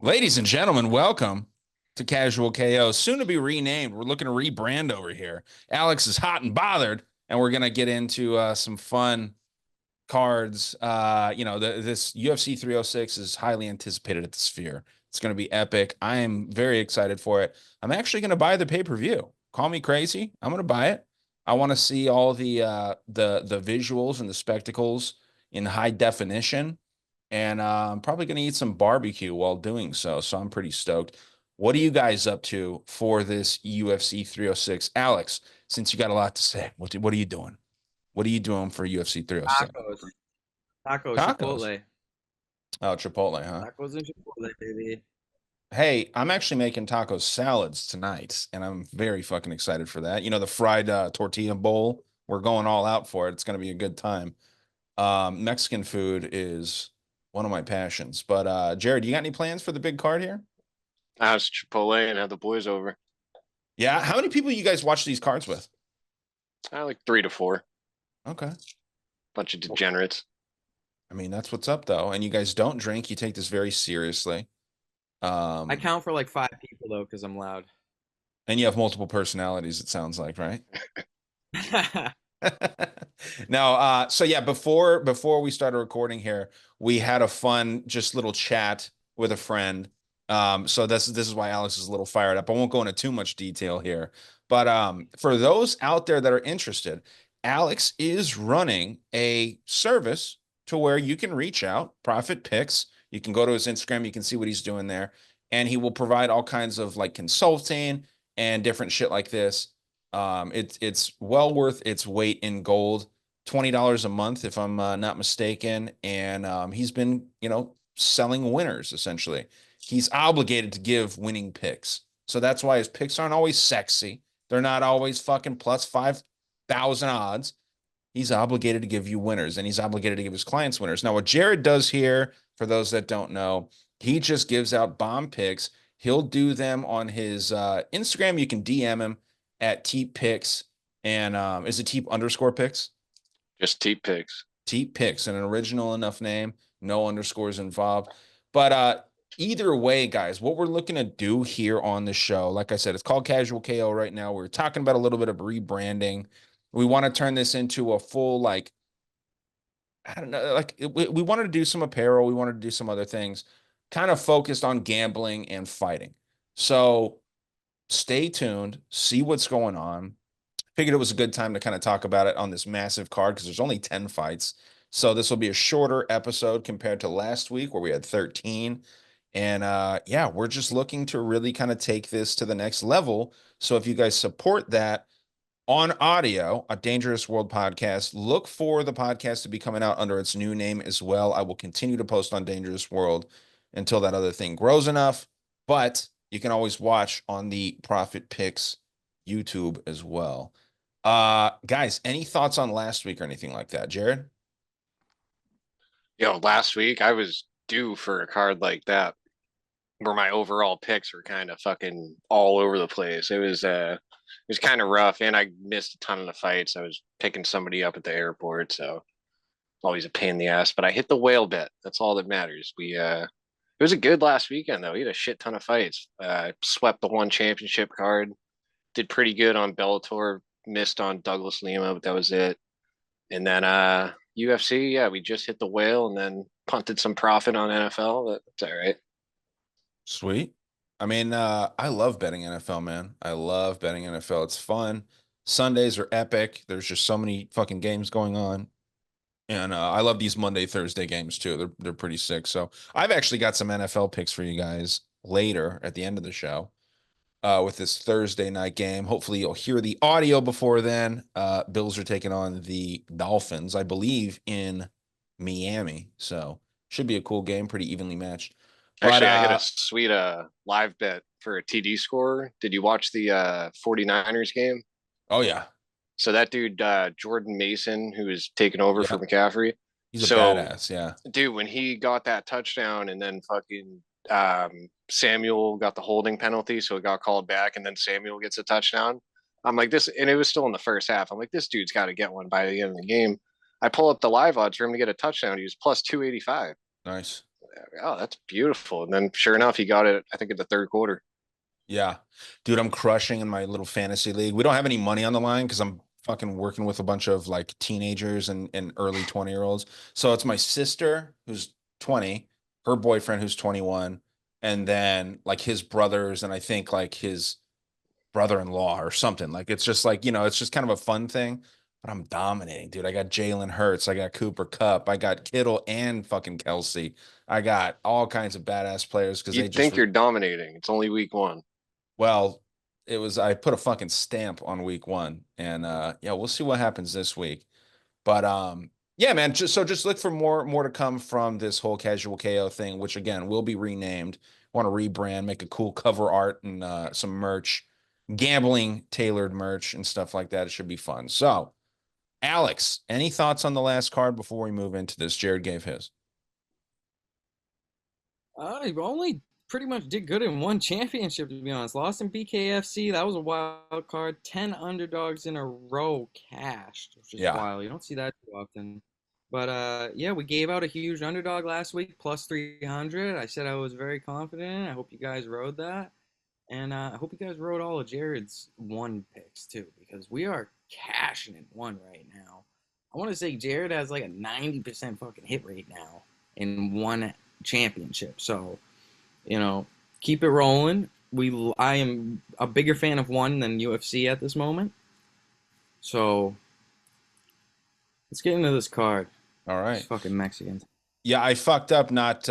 Ladies and gentlemen, welcome to Casual KO, soon to be renamed. We're looking to rebrand over here. Alex is hot and bothered, and we're gonna get into some fun cards. This UFC 306 is highly anticipated at the Sphere. It's gonna be epic. I am very excited for it. I'm actually gonna buy the pay-per-view. Call me crazy. I'm gonna buy it. I want to see all the visuals and the spectacles in high definition, and I'm probably going to eat some barbecue while doing so. So I'm pretty stoked. What are you guys up to for this UFC 306? Alex, since you got a lot to say, what are you doing? What are you doing for UFC 306? Tacos. Tacos, Tacos. Chipotle. Oh, Chipotle, huh? Tacos and Chipotle, baby. Hey, I'm actually making taco salads tonight, and I'm very fucking excited for that. You know, the fried tortilla bowl. We're going all out for it. It's going to be a good time. Mexican food is one of my passions. But Jared, you got any plans for the big card here? I was Chipotle and had the boys over. Yeah. How many people you guys watch these cards with? I like 3 to 4. Okay. Bunch of degenerates. I mean, that's what's up though. And you guys don't drink. You take this very seriously. I Um, count for like 5 people though, because I'm loud. and you have multiple personalities, it sounds like, right? Now, so yeah, before we started recording here, we had a fun just little chat with a friend. So this is why Alex is a little fired up. I won't go into too much detail here, but for those out there that are interested, Alex is running a service to where you can reach out, profit picks. You can go to his Instagram, you can see what he's doing there, and he will provide all kinds of like consulting and different shit like this. It's well worth its weight in gold. $20 a month, if I'm not mistaken. And he's been, selling winners essentially. He's obligated to give winning picks. So that's why his picks aren't always sexy. They're not always fucking plus 5,000 odds. He's obligated to give you winners, and he's obligated to give his clients winners. Now, what Jared does here, for those that don't know, he just gives out bomb picks. He'll do them on his Instagram. You can DM him at Teep Picks. And is it Teep underscore picks? Just T picks. Teep Picks, an original enough name, no underscores involved. But either way, guys, what we're looking to do here on the show, like I said, it's called Casual KO right now. We're talking about a little bit of rebranding. We want to turn this into a full, like, I don't know, like we wanted to do some apparel, we wanted to do some other things, kind of focused on gambling and fighting. So stay tuned, see what's going on. Figured it was a good time to kind of talk about it on this massive card because there's only 10 fights. So this will be a shorter episode compared to last week where we had 13. And yeah, we're just looking to really kind of take this to the next level. So if you guys support that on audio, a Dangerous World podcast, look for the podcast to be coming out under its new name as well. I will continue to post on Dangerous World until that other thing grows enough, but you can always watch on the Profit Picks YouTube as well. Guys, any thoughts on last week or anything like that, Jared? Yo, last week I was due for a card like that where my overall picks were kind of fucking all over the place. It was kind of rough, and I missed a ton of the fights. I was picking somebody up at the airport, so it's always a pain in the ass. But I hit the whale bet. That's all that matters. It was a good last weekend though. We had a shit ton of fights. Swept the one championship card. Did pretty good on Bellator. Missed on Douglas Lima, but that was it. And then UFC, yeah, we just hit the whale and then punted some profit on NFL. That's all right. Sweet. I mean, I love betting NFL, man. I love betting NFL. It's fun. Sundays are epic. There's just so many fucking games going on. And I love these Monday, Thursday games too. They're pretty sick. So I've actually got some NFL picks for you guys later at the end of the show with this Thursday night game. Hopefully you'll hear the audio before then. Bills are taking on the Dolphins, I believe, in Miami. So should be a cool game, pretty evenly matched. But Actually, I hit a sweet live bet for a TD score. Did you watch the 49ers game? oh yeah, So that dude, Jordan Mason, who is taking over yeah, for McCaffrey. he's a So, badass. Yeah, dude, when he got that touchdown and then fucking Samuel got the holding penalty, so it got called back, and then Samuel gets a touchdown. I'm like this, and it was still in the first half. I'm like, this dude's got to get one by the end of the game. I pull up the live odds for him to get a touchdown. He was plus 285. nice. Oh, that's beautiful. And then sure enough, he got it, I think, in the third quarter. Yeah. Dude, I'm crushing in my little fantasy league. We don't have any money on the line because I'm fucking working with a bunch of like teenagers and early 20-year-olds. So it's my sister who's 20, her boyfriend who's 21, and then like his brothers and I think like his brother-in-law or something. Like it's just like, it's just kind of a fun thing. But I'm dominating, dude. I got Jalen Hurts, I got Cooper Cup, I got Kittle and fucking Kelsey. I got all kinds of badass players because they You'd just think you're dominating. It's only week one. well, I put a fucking stamp on week one. And yeah, we'll see what happens this week. But yeah, man, just look for more to come from this whole casual KO thing, which again will be renamed. Want to rebrand, make a cool cover art and some merch, gambling tailored merch and stuff like that. It should be fun. So, Alex, any thoughts on the last card before we move into this? Jared gave his. I only pretty much did good in one championship, to be honest. Lost in BKFC. That was a wild card. 10 underdogs in a row cashed, which is Yeah. wild. You don't see that too often. But yeah, we gave out a huge underdog last week, plus 300. I said I was very confident. I hope you guys rode that. And I hope you guys wrote all of Jared's one picks too, because we are cashing in one right now. I want to say Jared has like a 90% fucking hit rate now in one championship. So, keep it rolling. I am a bigger fan of one than UFC at this moment. So let's get into this card. All These right. fucking Mexicans. Yeah, I fucked up not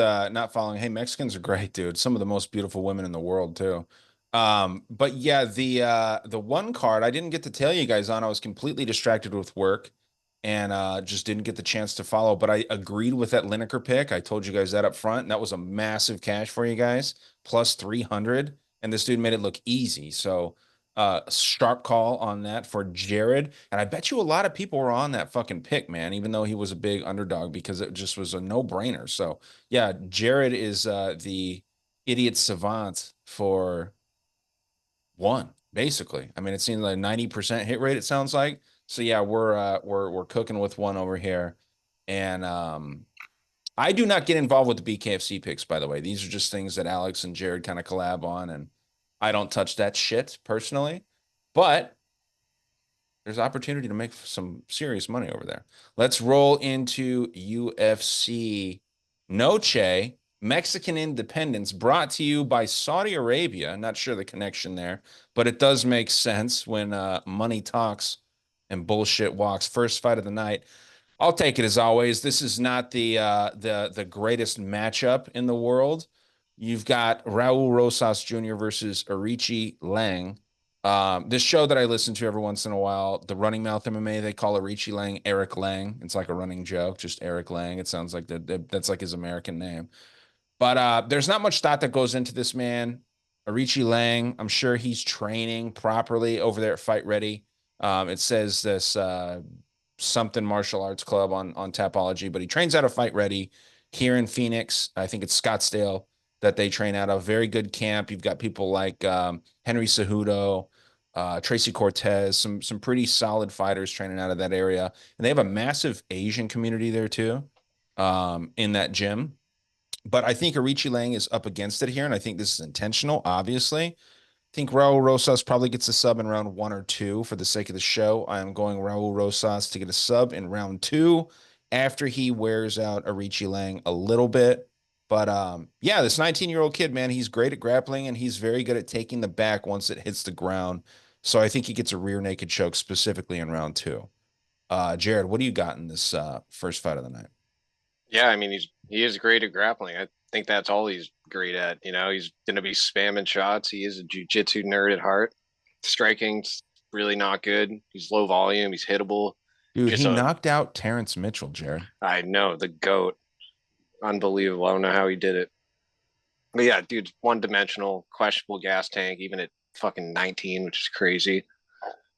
following. Hey, Mexicans are great, dude. Some of the most beautiful women in the world too. But yeah, the one card I didn't get to tell you guys on. I was completely distracted with work and just didn't get the chance to follow. But I agreed with that Lineker pick. I told you guys that up front. And that was a massive cash for you guys, plus 300. And this dude made it look easy. So sharp call on that for Jared. And I bet you a lot of people were on that fucking pick, man, even though he was a big underdog because it just was a no-brainer. So yeah, Jared is the idiot savant for one, basically. I mean, it seems like 90% hit rate, it sounds like. So yeah, we're cooking with one over here. And I do not get involved with the BKFC picks, by the way. These are just things that Alex and Jared kind of collab on, and I don't touch that shit personally. But there's opportunity to make some serious money over there. Let's roll into UFC Noche, Mexican Independence, brought to you by Saudi Arabia. Not sure the connection there, but it does make sense when money talks and bullshit walks. First fight of the night. I'll take it as always. This is not the greatest matchup in the world. You've got Raul Rosas Jr. versus Arichi Lang. This show that I listen to every once in a while, the Running Mouth MMA, they call Arichi Lang Eric Lang. It's like a running joke, just Eric Lang. It sounds like that's like his American name. But there's not much thought that goes into this man. Arichi Lang, I'm sure he's training properly over there at Fight Ready. It says this something martial arts club on Tapology, but he trains out of Fight Ready here in Phoenix. I think it's Scottsdale that they train out of. Very good camp. You've got people like Henry Cejudo, Tracy Cortez, some pretty solid fighters training out of that area, and they have a massive Asian community there too, in that gym. But I think Arichi Lang is up against it here, and I think this is intentional, obviously. I think Raul Rosas probably gets a sub in round 1 or 2 for the sake of the show. I am going Raul Rosas to get a sub in round 2 after he wears out Arichi Lang a little bit. But yeah, this 19-year-old kid, man, he's great at grappling and he's very good at taking the back once it hits the ground. So I think he gets a rear naked choke specifically in round 2. Jared, what do you got in this first fight of the night? Yeah, I mean he is great at grappling. I think that's all he's great at. He's gonna be spamming shots. He is a jujitsu nerd at heart. Striking's really not good. He's low volume. He's hittable. Dude, Just he a knocked out Terrence Mitchell, Jared. I know the goat. Unbelievable. I don't know how he did it. But yeah, dude's one dimensional, questionable gas tank, even at fucking 19, which is crazy.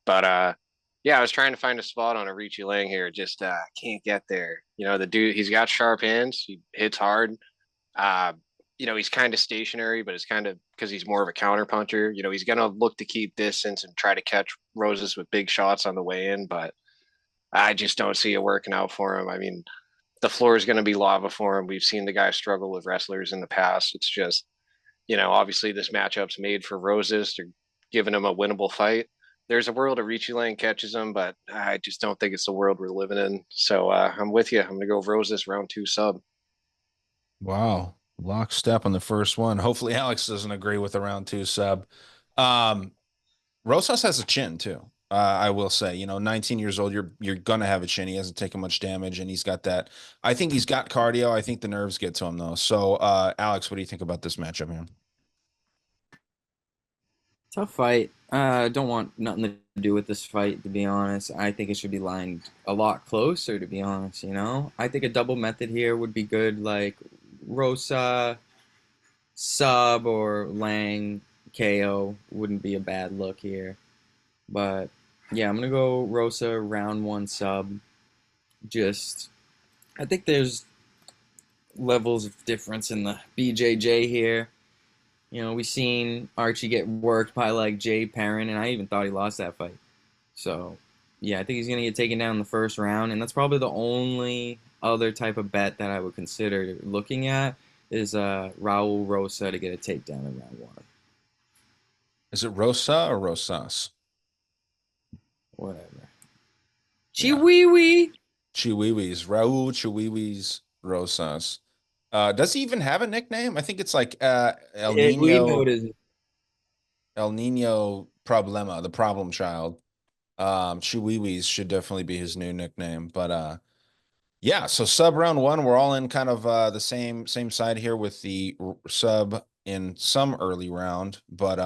But yeah, I was trying to find a spot on a Ricci Lang here. Just can't get there. The dude, he's got sharp hands. He hits hard. Uh, he's kind of stationary, but it's kind of because he's more of a counter puncher. He's gonna look to keep distance and try to catch Roses with big shots on the way in, but I just don't see it working out for him. I mean, the floor is going to be lava for him. We've seen the guy struggle with wrestlers in the past. It's just, obviously this matchup's made for Roses. They're giving him a winnable fight. There's a world of Richie Lang catches him, but I just don't think it's the world we're living in. So I'm with you. I'm going to go Roses round 2 sub. Wow. Lockstep on the first one. Hopefully Alex doesn't agree with the round two sub. Um, Rosas has a chin too. I will say, 19 years old, you're gonna have a chin. He hasn't taken much damage, and he's got that. I think he's got cardio. I think the nerves get to him though. So, Alex, what do you think about this matchup, man? Tough fight. Don't want nothing to do with this fight, to be honest. I think it should be lined a lot closer, to be honest, I think a double method here would be good, like Rosa, sub, or Lang, KO wouldn't be a bad look here. But yeah, I'm gonna go Rosa round one sub. Just, I think there's levels of difference in the BJJ here. We seen Archie get worked by like Jay Perrin, and I even thought he lost that fight. So, yeah, I think he's gonna get taken down in the first round, and that's probably the only other type of bet that I would consider looking at is Raul Rosa to get a takedown in round one. Is it Rosa or Rosas? Whatever. Yeah. Chiwiwi. Chiwiwis, Raul Chiwiwis Rosas. Does he even have a nickname? I think it's like El We know it Nino, is. El Nino Problema, the problem child. Chiwiwis should definitely be his new nickname. But yeah, so sub round one, we're all in kind of the same side here with the sub in some early round. But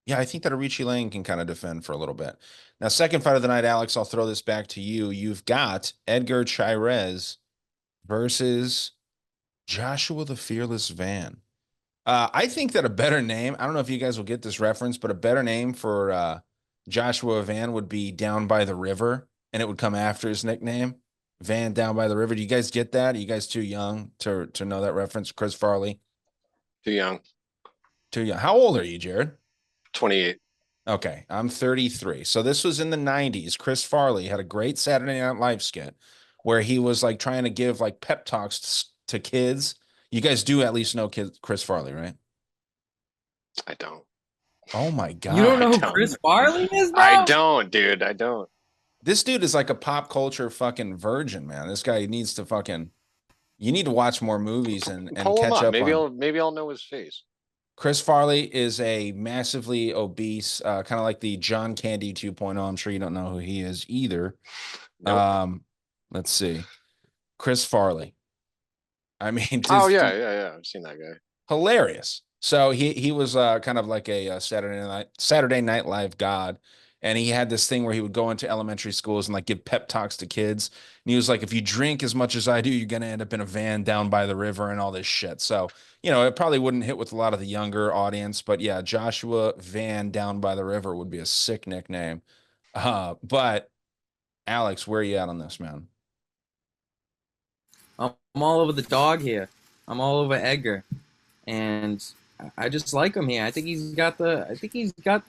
yeah, I think that Arichi Lane can kind of defend for a little bit. Now, second fight of the night, Alex, I'll throw this back to you. You've got Edgar Chairez versus Joshua the Fearless Van. I think that a better name, I don't know if you guys will get this reference, but a better name for Joshua Van would be Down by the River, and it would come after his nickname, Van Down by the River. Do you guys get that? Are you guys too young to know that reference? Chris Farley, Too young. too young. How old are you, Jared? 28. Okay, I'm 33. So this was in the 90s. Chris Farley had a great Saturday Night Live skit where he was like trying to give like pep talks to kids. You guys do at least know Chris Farley, right? I don't. Oh my You don't God. I know who don't. Chris Farley is, I bro? don't, dude. I don't. This dude is like a pop culture fucking virgin, man. This guy needs to fucking you need to watch more movies and Pull him catch up. up on Maybe I'll know his face. Chris Farley is a massively obese, kind of like the John Candy 2.0. I'm sure you don't know who he is either. Nope. Um, let's see. Chris Farley. I mean, Oh just yeah, yeah, yeah. I've seen that guy. hilarious. So he was kind of like a Saturday Night Live god, and he had this thing where he would go into elementary schools and like give pep talks to kids. And he was like, if you drink as much as I do, you're gonna end up in a van down by the river and all this shit. So it probably wouldn't hit with a lot of the younger audience, but yeah, Joshua Van Down by the River would be a sick nickname. But Alex, where are you at on this, man? I'm all over the dog here. I'm all over Edgar, and I just like him here. I think he's got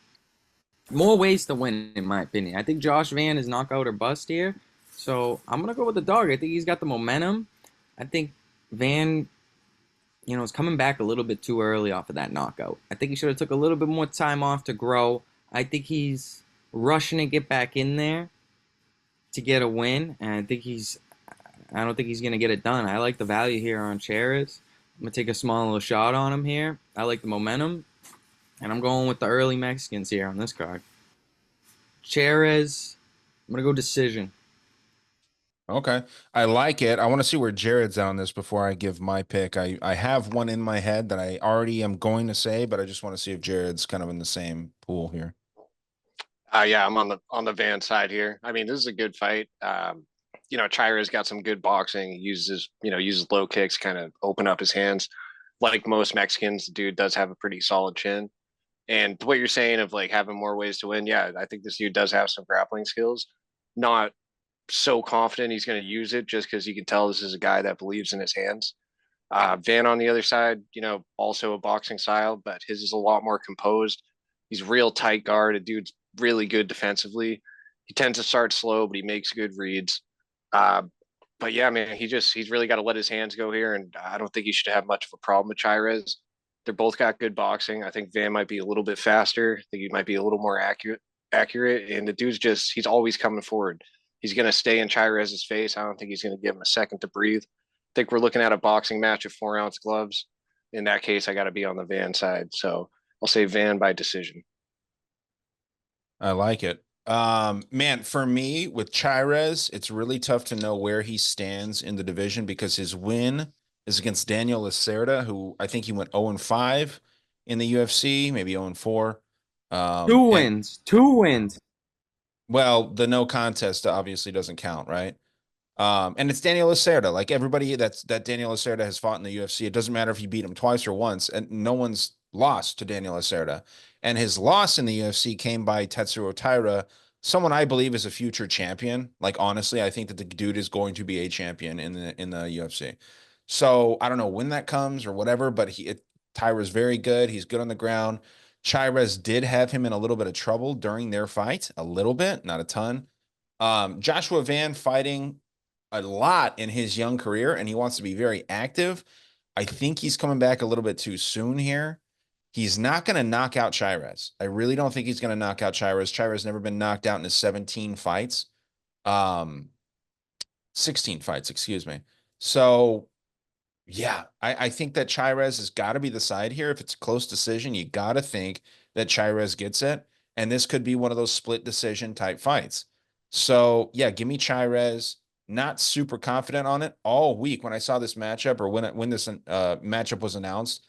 more ways to win, in my opinion. I think Josh Van is knockout or bust here, so I'm gonna go with the dog. I think he's got the momentum. I think Van, is coming back a little bit too early off of that knockout. I think he should have took a little bit more time off to grow. I think he's rushing to get back in there to get a win, and I don't think he's gonna get it done. I like the value here on Cheris. I'm gonna take a small little shot on him here. I like the momentum, and I'm going with the early Mexicans here on this card. Cheris, I'm gonna go decision. Okay. I like it. I want to see where Jared's at on this before I give my pick. I have one in my head that I already am going to say, but I just want to see if Jared's kind of in the same pool here. Yeah, I'm on the Van side here. I mean, this is a good fight. Chira's got some good boxing. He uses low kicks, kind of open up his hands. Like most Mexicans, the dude does have a pretty solid chin. And what you're saying of like having more ways to win, yeah, I think this dude does have some grappling skills. Not so confident he's going to use it just because you can tell this is a guy that believes in his hands. Van on the other side, also a boxing style, but his is a lot more composed. He's real tight guard. A dude's really good defensively. He tends to start slow, but he makes good reads. Uh, but yeah, man, he's really got to let his hands go here, and I don't think he should have much of a problem with Chires. They're both got good boxing. I think Van might be a little bit faster. I think he might be a little more accurate. And the dude's he's always coming forward. He's gonna stay in Chirez's face. I don't think he's gonna give him a second to breathe. I think we're looking at a boxing match of 4-ounce gloves. In that case, I got to be on the Van side. So I'll say Van by decision. I like it. Man, for me with Chirez, it's really tough to know where he stands in the division because his win is against Daniel Lacerda, who I think he went 0-5 in the UFC, maybe 0-4. Two And wins. Two wins. well, the no contest obviously doesn't count, right? And it's Daniel Lacerda. Like everybody that Daniel Lacerda has fought in the UFC, it doesn't matter if you beat him twice or once, and no one's lost to Daniel Lacerda. And his loss in the UFC came by Tetsuo Taira, someone I believe is a future champion. Like honestly, I think that the dude is going to be a champion in the UFC. So I don't know when that comes or whatever, but Taira's very good. He's good on the ground. Chires did have him in a little bit of trouble during their fight, a little bit, not a ton. Joshua Van fighting a lot in his young career and he wants to be very active. I think he's coming back a little bit too soon here. He's not going to knock out Chires. I really don't think he's going to knock out Chires. Chires never been knocked out in his 17 fights. 16 fights, excuse me. So yeah, I think that Chires has got to be the side here. If it's a close decision, you got to think that Chires gets it. And this could be one of those split decision type fights. So yeah, give me Chires. Not super confident on it all week. When I saw this matchup or when this matchup was announced,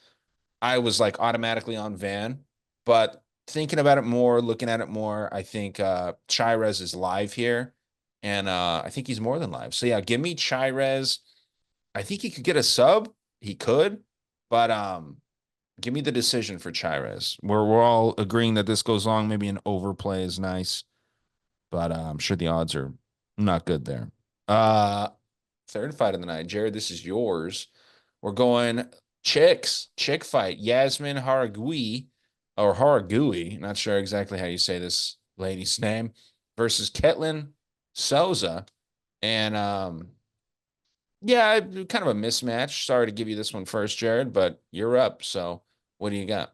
I was like automatically on Van. But thinking about it more, looking at it more, I think Chires is live here. And I think he's more than live. So yeah, give me Chires. I think he could get a sub. He could, but give me the decision for Chires. We're all agreeing that this goes long. Maybe an overplay is nice, but I'm sure the odds are not good there. Uh, Third fight of the night, Jared. This is yours. We're going chick fight. Yasmin Haragui or Haragui, not sure exactly how you say this lady's name, versus Ketlin Souza, and yeah, kind of a mismatch. Sorry to give you this one first, Jared, but you're up. So what do you got?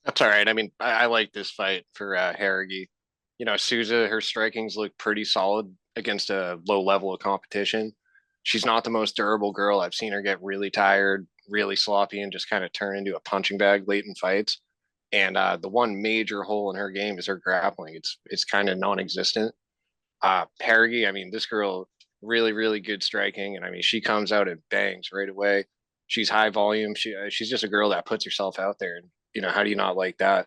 That's all right. I mean, I like this fight for Harrigy. You know, Souza, her strikings look pretty solid against a low level of competition. She's not the most durable girl. I've seen her get really tired, really sloppy, and just kind of turn into a punching bag late in fights. And the one major hole in her game is her grappling. It's kind of non-existent. Harrigy, I mean, this girl really, really good striking, and I mean, she comes out and bangs right away. She's high volume. She's just a girl that puts herself out there, and you know, how do you not like that?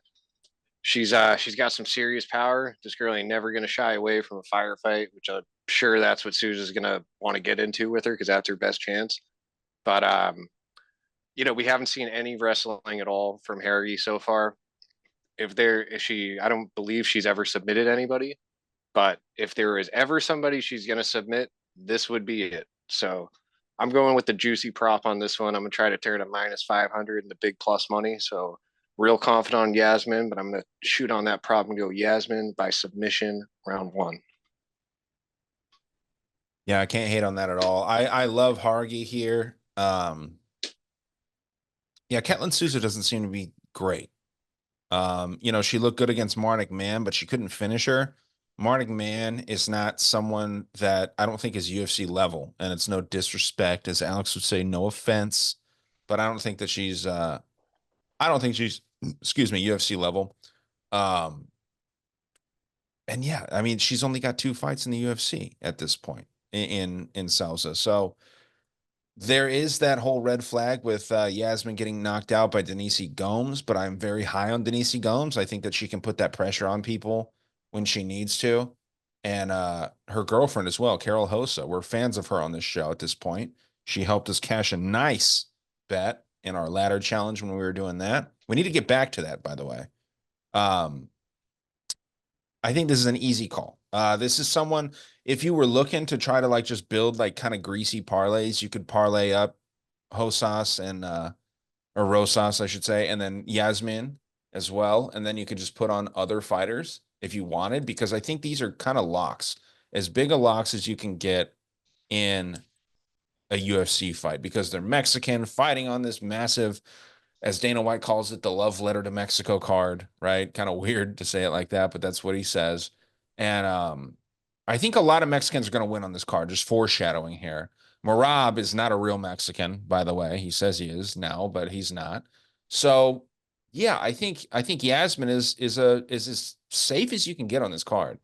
She's got some serious power. This girl ain't never gonna shy away from a firefight, which I'm sure that's what Sousa's gonna want to get into with her because that's her best chance. But you know, we haven't seen any wrestling at all from Harry so far. I don't believe she's ever submitted anybody. But if there is ever somebody she's gonna submit, this would be it. So I'm going with the juicy prop on this one. I'm gonna try to turn a -500 into big plus money. So real confident on Yasmin, but I'm gonna shoot on that prop and go Yasmin by submission round one. Yeah, I can't hate on that at all. I love Hargi here. Yeah, Ketlin Souza doesn't seem to be great. You know, she looked good against Marnik Man, but she couldn't finish her. Marnik Man is not someone that I don't think is UFC level, and it's no disrespect, as Alex would say, no offense, but I don't think she's excuse me, UFC level. Um, and yeah, I mean, she's only got 2 fights in the UFC at this point in Salsa. So there is that whole red flag with Yasmin getting knocked out by Denise Gomes, but I'm very high on Denise Gomes. I think that she can put that pressure on people when she needs to. And her girlfriend as well, Carol Hosa. We're fans of her on this show at this point. She helped us cash a nice bet in our ladder challenge when we were doing that. We need to get back to that, by the way. Um, I think this is an easy call. This is someone, if you were looking to try to like just build like kind of greasy parlays, you could parlay up Hosas and or Rosas, I should say, and then Yasmin as well. And then you could just put on other fighters if you wanted, because I think these are kind of locks, as big a locks as you can get in a UFC fight because they're Mexican fighting on this massive, as Dana White calls it, the love letter to Mexico card, right? Kind of weird to say it like that, but that's what he says. And I think a lot of Mexicans are going to win on this card, just foreshadowing here. Marab is not a real Mexican, by the way. He says he is now, but he's not. So yeah, I think Yasmin is as safe as you can get on this card.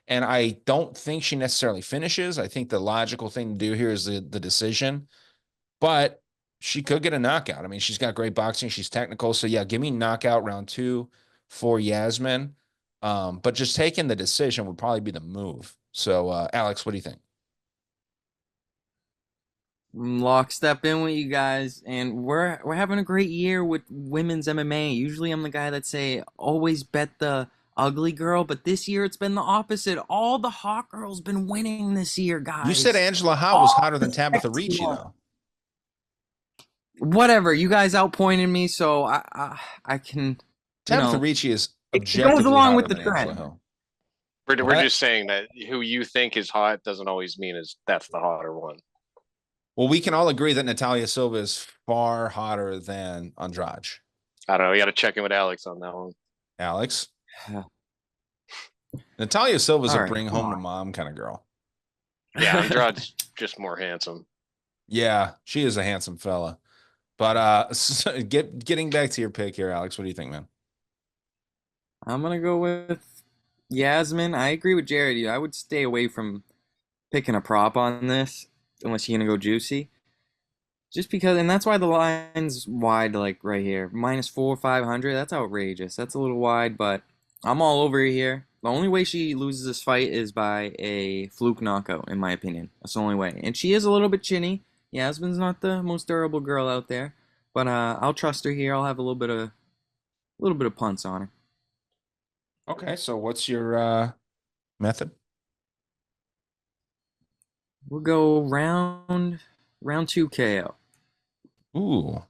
And I don't think she necessarily finishes. I think the logical thing to do here is the decision, but she could get a knockout. I mean, she's got great boxing. She's technical. So yeah, give me knockout round 2 for Yasmin. But just taking the decision would probably be the move. So Alex, what do you think? Lockstep in with you guys, and we're having a great year with women's MMA. Usually, I'm the guy that say always bet the ugly girl, but this year it's been the opposite. All the hot girls been winning this year, You said guys. Angela Howe was All hotter the than Tabitha sexy Ricci, ones. though. Whatever, you guys outpointed me, so I can, you Tabitha know, Ricci is it goes objectively along hotter with the than Angela trend. Howe. We're What? just saying that who you think is hot doesn't always mean is that's the hotter one. Well, we can all agree that Natalia Silva is far hotter than Andrade. I don't know. You got to check in with Alex on that one. Alex? Natalia Silva is a All right, bring come home to on. mom kind of girl. Yeah, Andrade's just more handsome. Yeah, she is a handsome fella. But getting back to your pick here, Alex, what do you think, man? I'm gonna go with Yasmin. I agree with Jared. I would stay away from picking a prop on this unless you're gonna go juicy. Just because, and that's why the line's wide, like right here, -4, 500. That's outrageous. That's a little wide, but I'm all over here. The only way she loses this fight is by a fluke knockout, in my opinion. That's the only way. And she is a little bit chinny. Yasmin's not the most durable girl out there, but I'll trust her here. I'll have a little bit of punts on her. Okay, so what's your method? We'll go round two KO. Ooh,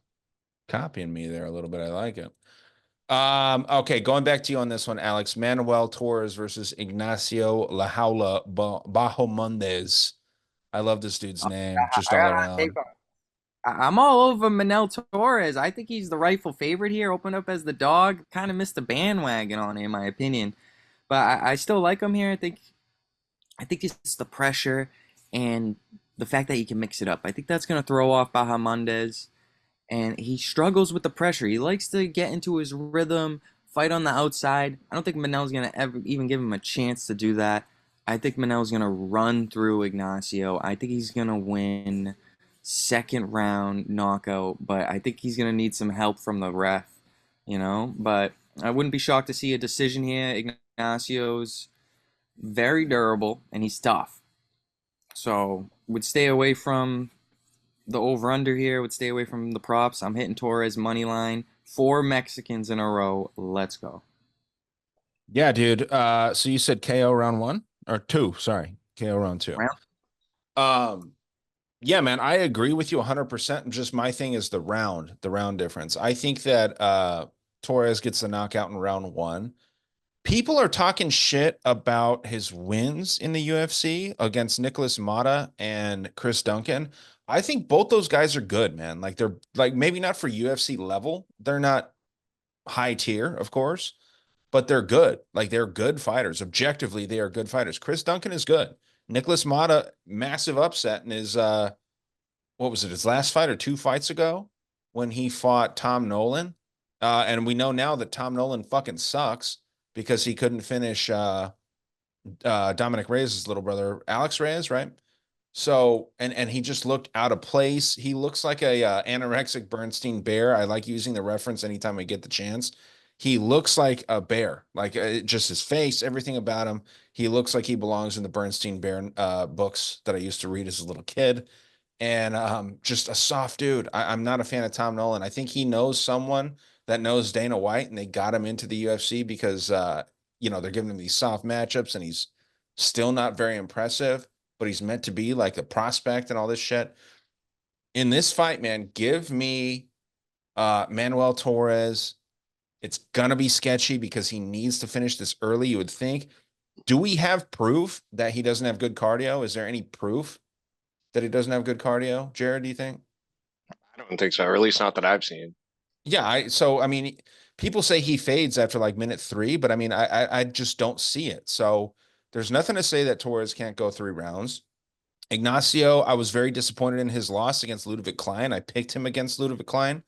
copying me there a little bit. I like it. Okay, going back to you on this one, Alex. Manuel Torres versus Ignacio La Jaula Bahamondes. I love this dude's name, just I all gotta take around. I'm all over Manel Torres. I think he's the rightful favorite here. Opened up as the dog. Kind of missed the bandwagon on him, in my opinion. But I still like him here. I think it's the pressure and the fact that he can mix it up. I think that's going to throw off Bahamondes. And he struggles with the pressure. He likes to get into his rhythm, fight on the outside. I don't think Manel's going to ever even give him a chance to do that. I think Manel's going to run through Ignacio. I think he's going to win second round knockout, but I think he's going to need some help from the ref. But I wouldn't be shocked to see a decision here. Ignacio's very durable and he's tough. So would stay away from the over under here, would stay away from the props. I'm hitting Torres money line. 4 Mexicans in a row. Let's go. Yeah, dude. So you said KO round 1 or 2? Sorry, KO round 2. Round. Um, yeah, man, I agree with you 100%. Just my thing is the round difference. I think that Torres gets the knockout in round 1. People are talking shit about his wins in the UFC against Nicholas Mata and Chris Duncan. I think both those guys are good, man. Like they're like maybe not for UFC level. They're not high tier, of course, but they're good. Like they're good fighters. Objectively, they are good fighters. Chris Duncan is good. Nicholas Mata, massive upset in his what was it, his last fight or 2 fights ago when he fought Tom Nolan. And we know now that Tom Nolan fucking sucks because he couldn't finish Dominic Reyes' little brother, Alex Reyes, right? So, and he just looked out of place. He looks like a anorexic Bernstein bear. I like using the reference anytime I get the chance. He looks like a bear, like just his face, everything about him. He looks like he belongs in the Bernstein Bear books that I used to read as a little kid. And just a soft dude. I'm not a fan of Tom Nolan. I think he knows someone that knows Dana White, and they got him into the UFC because they're giving him these soft matchups, and he's still not very impressive, but he's meant to be like a prospect and all this shit. In this fight, man, give me Manuel Torres. It's gonna be sketchy because he needs to finish this early, you would think. Do we have proof that he doesn't have good cardio? Is there any proof? that he doesn't have good cardio? Jared, do you think? I don't think so, or at least not that I've seen. Yeah, I mean, people say he fades after like minute 3, but I mean, I just don't see it. So there's nothing to say that Torres can't go 3 rounds. Ignacio, I was very disappointed in his loss against Ludwig Klein. I picked him against Ludwig Klein.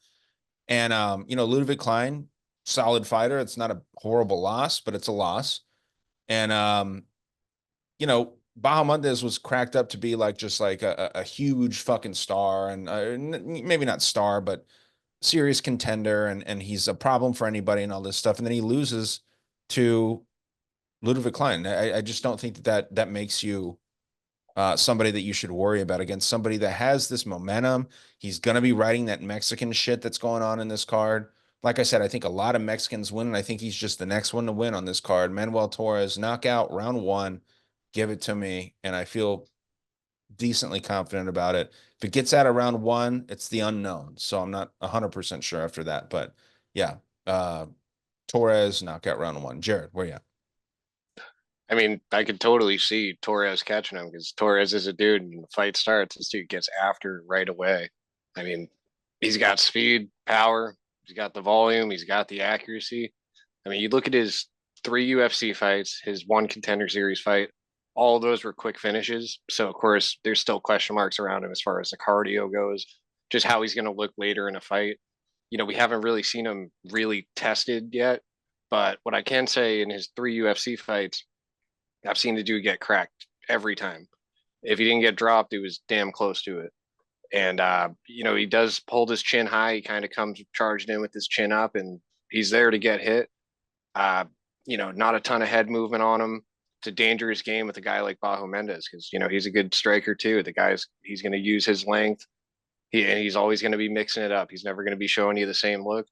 And Ludwig Klein, solid fighter. It's not a horrible loss, but it's a loss. And Bahamondes was cracked up to be like just like a huge fucking star, and maybe not star, but serious contender, and he's a problem for anybody and all this stuff. And then he loses to Ludwig Klein. I just don't think that makes you somebody that you should worry about against somebody that has this momentum. He's going to be riding that Mexican shit that's going on in this card. Like I said, I think a lot of Mexicans win, and I think he's just the next one to win on this card. Manuel Torres, knockout, round 1. Give it to me, and I feel decently confident about it. If it gets out of round 1, it's the unknown. So I'm not 100% sure after that. But yeah, Torres, knockout, round 1. Jared, where you at? I mean, I could totally see Torres catching him because Torres is a dude, and the fight starts. This dude gets after right away. I mean, he's got speed, power, he's got the volume, he's got the accuracy. I mean, you look at his 3 UFC fights, his 1 Contender Series fight, all of those were quick finishes. So, of course, there's still question marks around him as far as the cardio goes, just how he's going to look later in a fight. We haven't really seen him really tested yet. But what I can say in his 3 UFC fights, I've seen the dude get cracked every time. If he didn't get dropped, it was damn close to it. And he does hold his chin high. He kind of comes charged in with his chin up, and he's there to get hit. Not a ton of head movement on him. It's a dangerous game with a guy like Bajo Mendez because he's a good striker too. He's going to use his length. He's always going to be mixing it up. He's never going to be showing you the same look.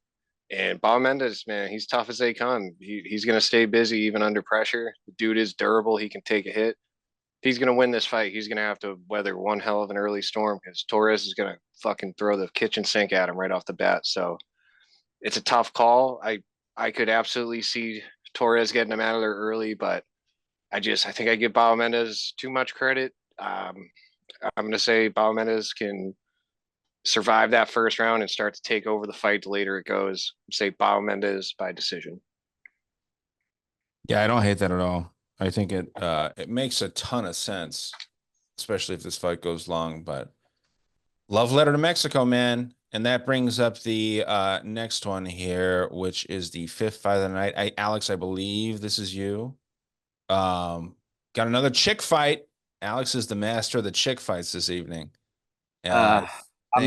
And Bajo Mendez, man, he's tough as they come. He's going to stay busy even under pressure. The dude is durable. He can take a hit. If he's going to win this fight, he's going to have to weather one hell of an early storm because Torres is going to fucking throw the kitchen sink at him right off the bat. So it's a tough call. I could absolutely see Torres getting him out of there early, but I think I give Bajo Mendez too much credit. I'm going to say Bajo Mendez can survive that first round and start to take over the fight the later it goes. Say Bajo Mendez by decision. Yeah, I don't hate that at all. I think it makes a ton of sense, especially if this fight goes long. But love letter to Mexico, man. And that brings up the next one here, which is the 5th fight of the night. Alex, I believe this is you. Got another chick fight. Alex is the master of the chick fights this evening. I'm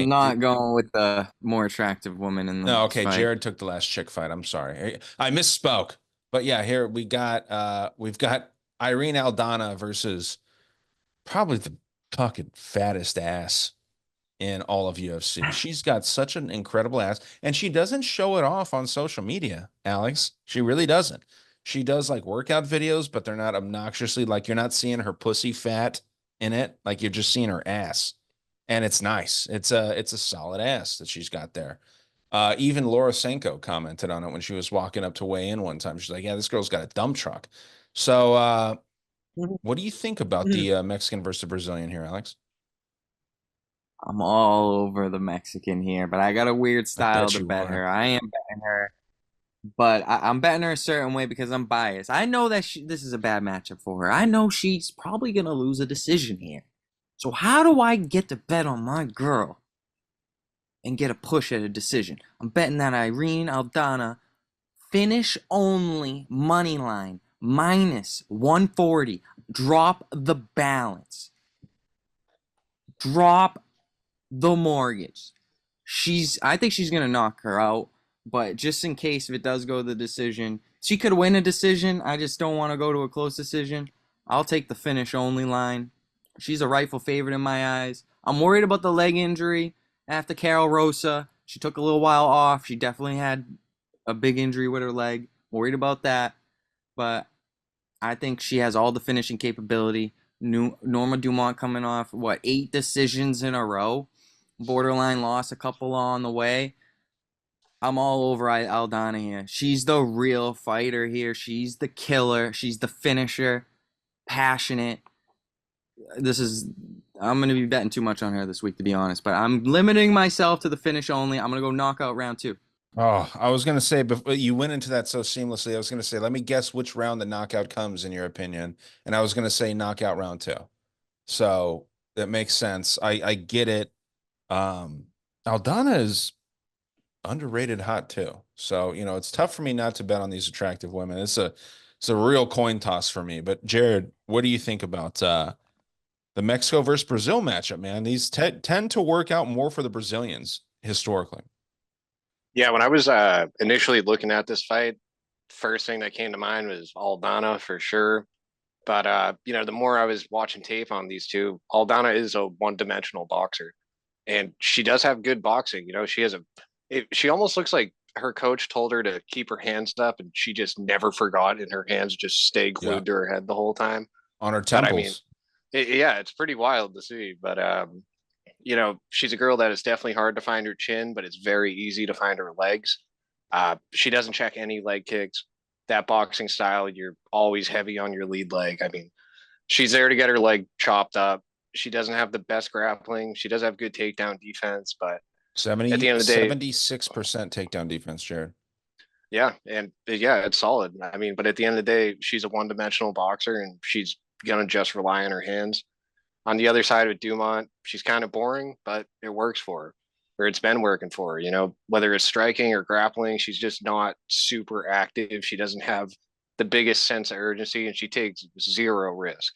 not going with the more attractive woman in the No, okay. fight. Jared took the last chick fight. I'm sorry. I misspoke. But yeah, here we've got Irene Aldana versus probably the fucking fattest ass in all of UFC. She's got such an incredible ass, and she doesn't show it off on social media, Alex. She really doesn't. She does like workout videos, but they're not obnoxiously like you're not seeing her pussy fat in it. Like you're just seeing her ass. And it's nice. It's a solid ass that she's got there. Even Laura Senko commented on it when she was walking up to weigh in one time. She's like, yeah, this girl's got a dump truck. So what do you think about the Mexican versus Brazilian here, Alex? I'm all over the Mexican here, but I got a weird style to you bet are. her. I am betting her, but I'm betting her a certain way because I'm biased. I know that this is a bad matchup for her. I know she's probably going to lose a decision here. So how do I get to bet on my girl and get a push at a decision? I'm betting that Irene Aldana finish only money line minus 140. Drop the balance. Drop the mortgage. I think she's gonna knock her out, but just in case if it does go to the decision, she could win a decision. I just don't want to go to a close decision. I'll take the finish only line. She's a rightful favorite in my eyes. I'm worried about the leg injury after Carol Rosa. She took a little while off. She definitely had a big injury with her leg. Worried about that, but I think she has all the finishing capability. Norma Dumont coming off 8 decisions in a row, borderline loss a couple on the way. I'm all over Aldana here. She's the real fighter here. She's the killer. She's the finisher. Passionate. I'm gonna be betting too much on her this week, to be honest. But I'm limiting myself to the finish only. I'm gonna go knockout round 2. Oh, I was gonna say, but you went into that so seamlessly. I was gonna say, let me guess which round the knockout comes in your opinion, and I was gonna say knockout round 2. So that makes sense. I get it. Aldana is underrated hot too. So, it's tough for me not to bet on these attractive women. It's a real coin toss for me. But Jared, what do you think about the Mexico versus Brazil matchup, man? These tend to work out more for the Brazilians historically. Yeah, when I was initially looking at this fight, first thing that came to mind was Aldana for sure. But the more I was watching tape on these two, Aldana is a one-dimensional boxer, and she does have good boxing. She almost looks like her coach told her to keep her hands up, and she just never forgot, and her hands just stay Yeah. glued to her head the whole time. On her But I mean, temples. yeah, it's pretty wild to see. But she's a girl that is definitely hard to find her chin, but it's very easy to find her legs. She doesn't check any leg kicks. That boxing style, you're always heavy on your lead leg. I mean, she's there to get her leg chopped up. She doesn't have the best grappling. She does have good takedown defense, but at the 70, end of the day, 76% takedown defense, Jared. yeah, and yeah, it's solid. I mean, but at the end of the day, she's a one-dimensional boxer, and she's gonna just rely on her hands. On the other side of Dumont, she's kind of boring, but it works for her, or it's been working for her. Whether it's striking or grappling, she's just not super active. She doesn't have the biggest sense of urgency, and she takes zero risk.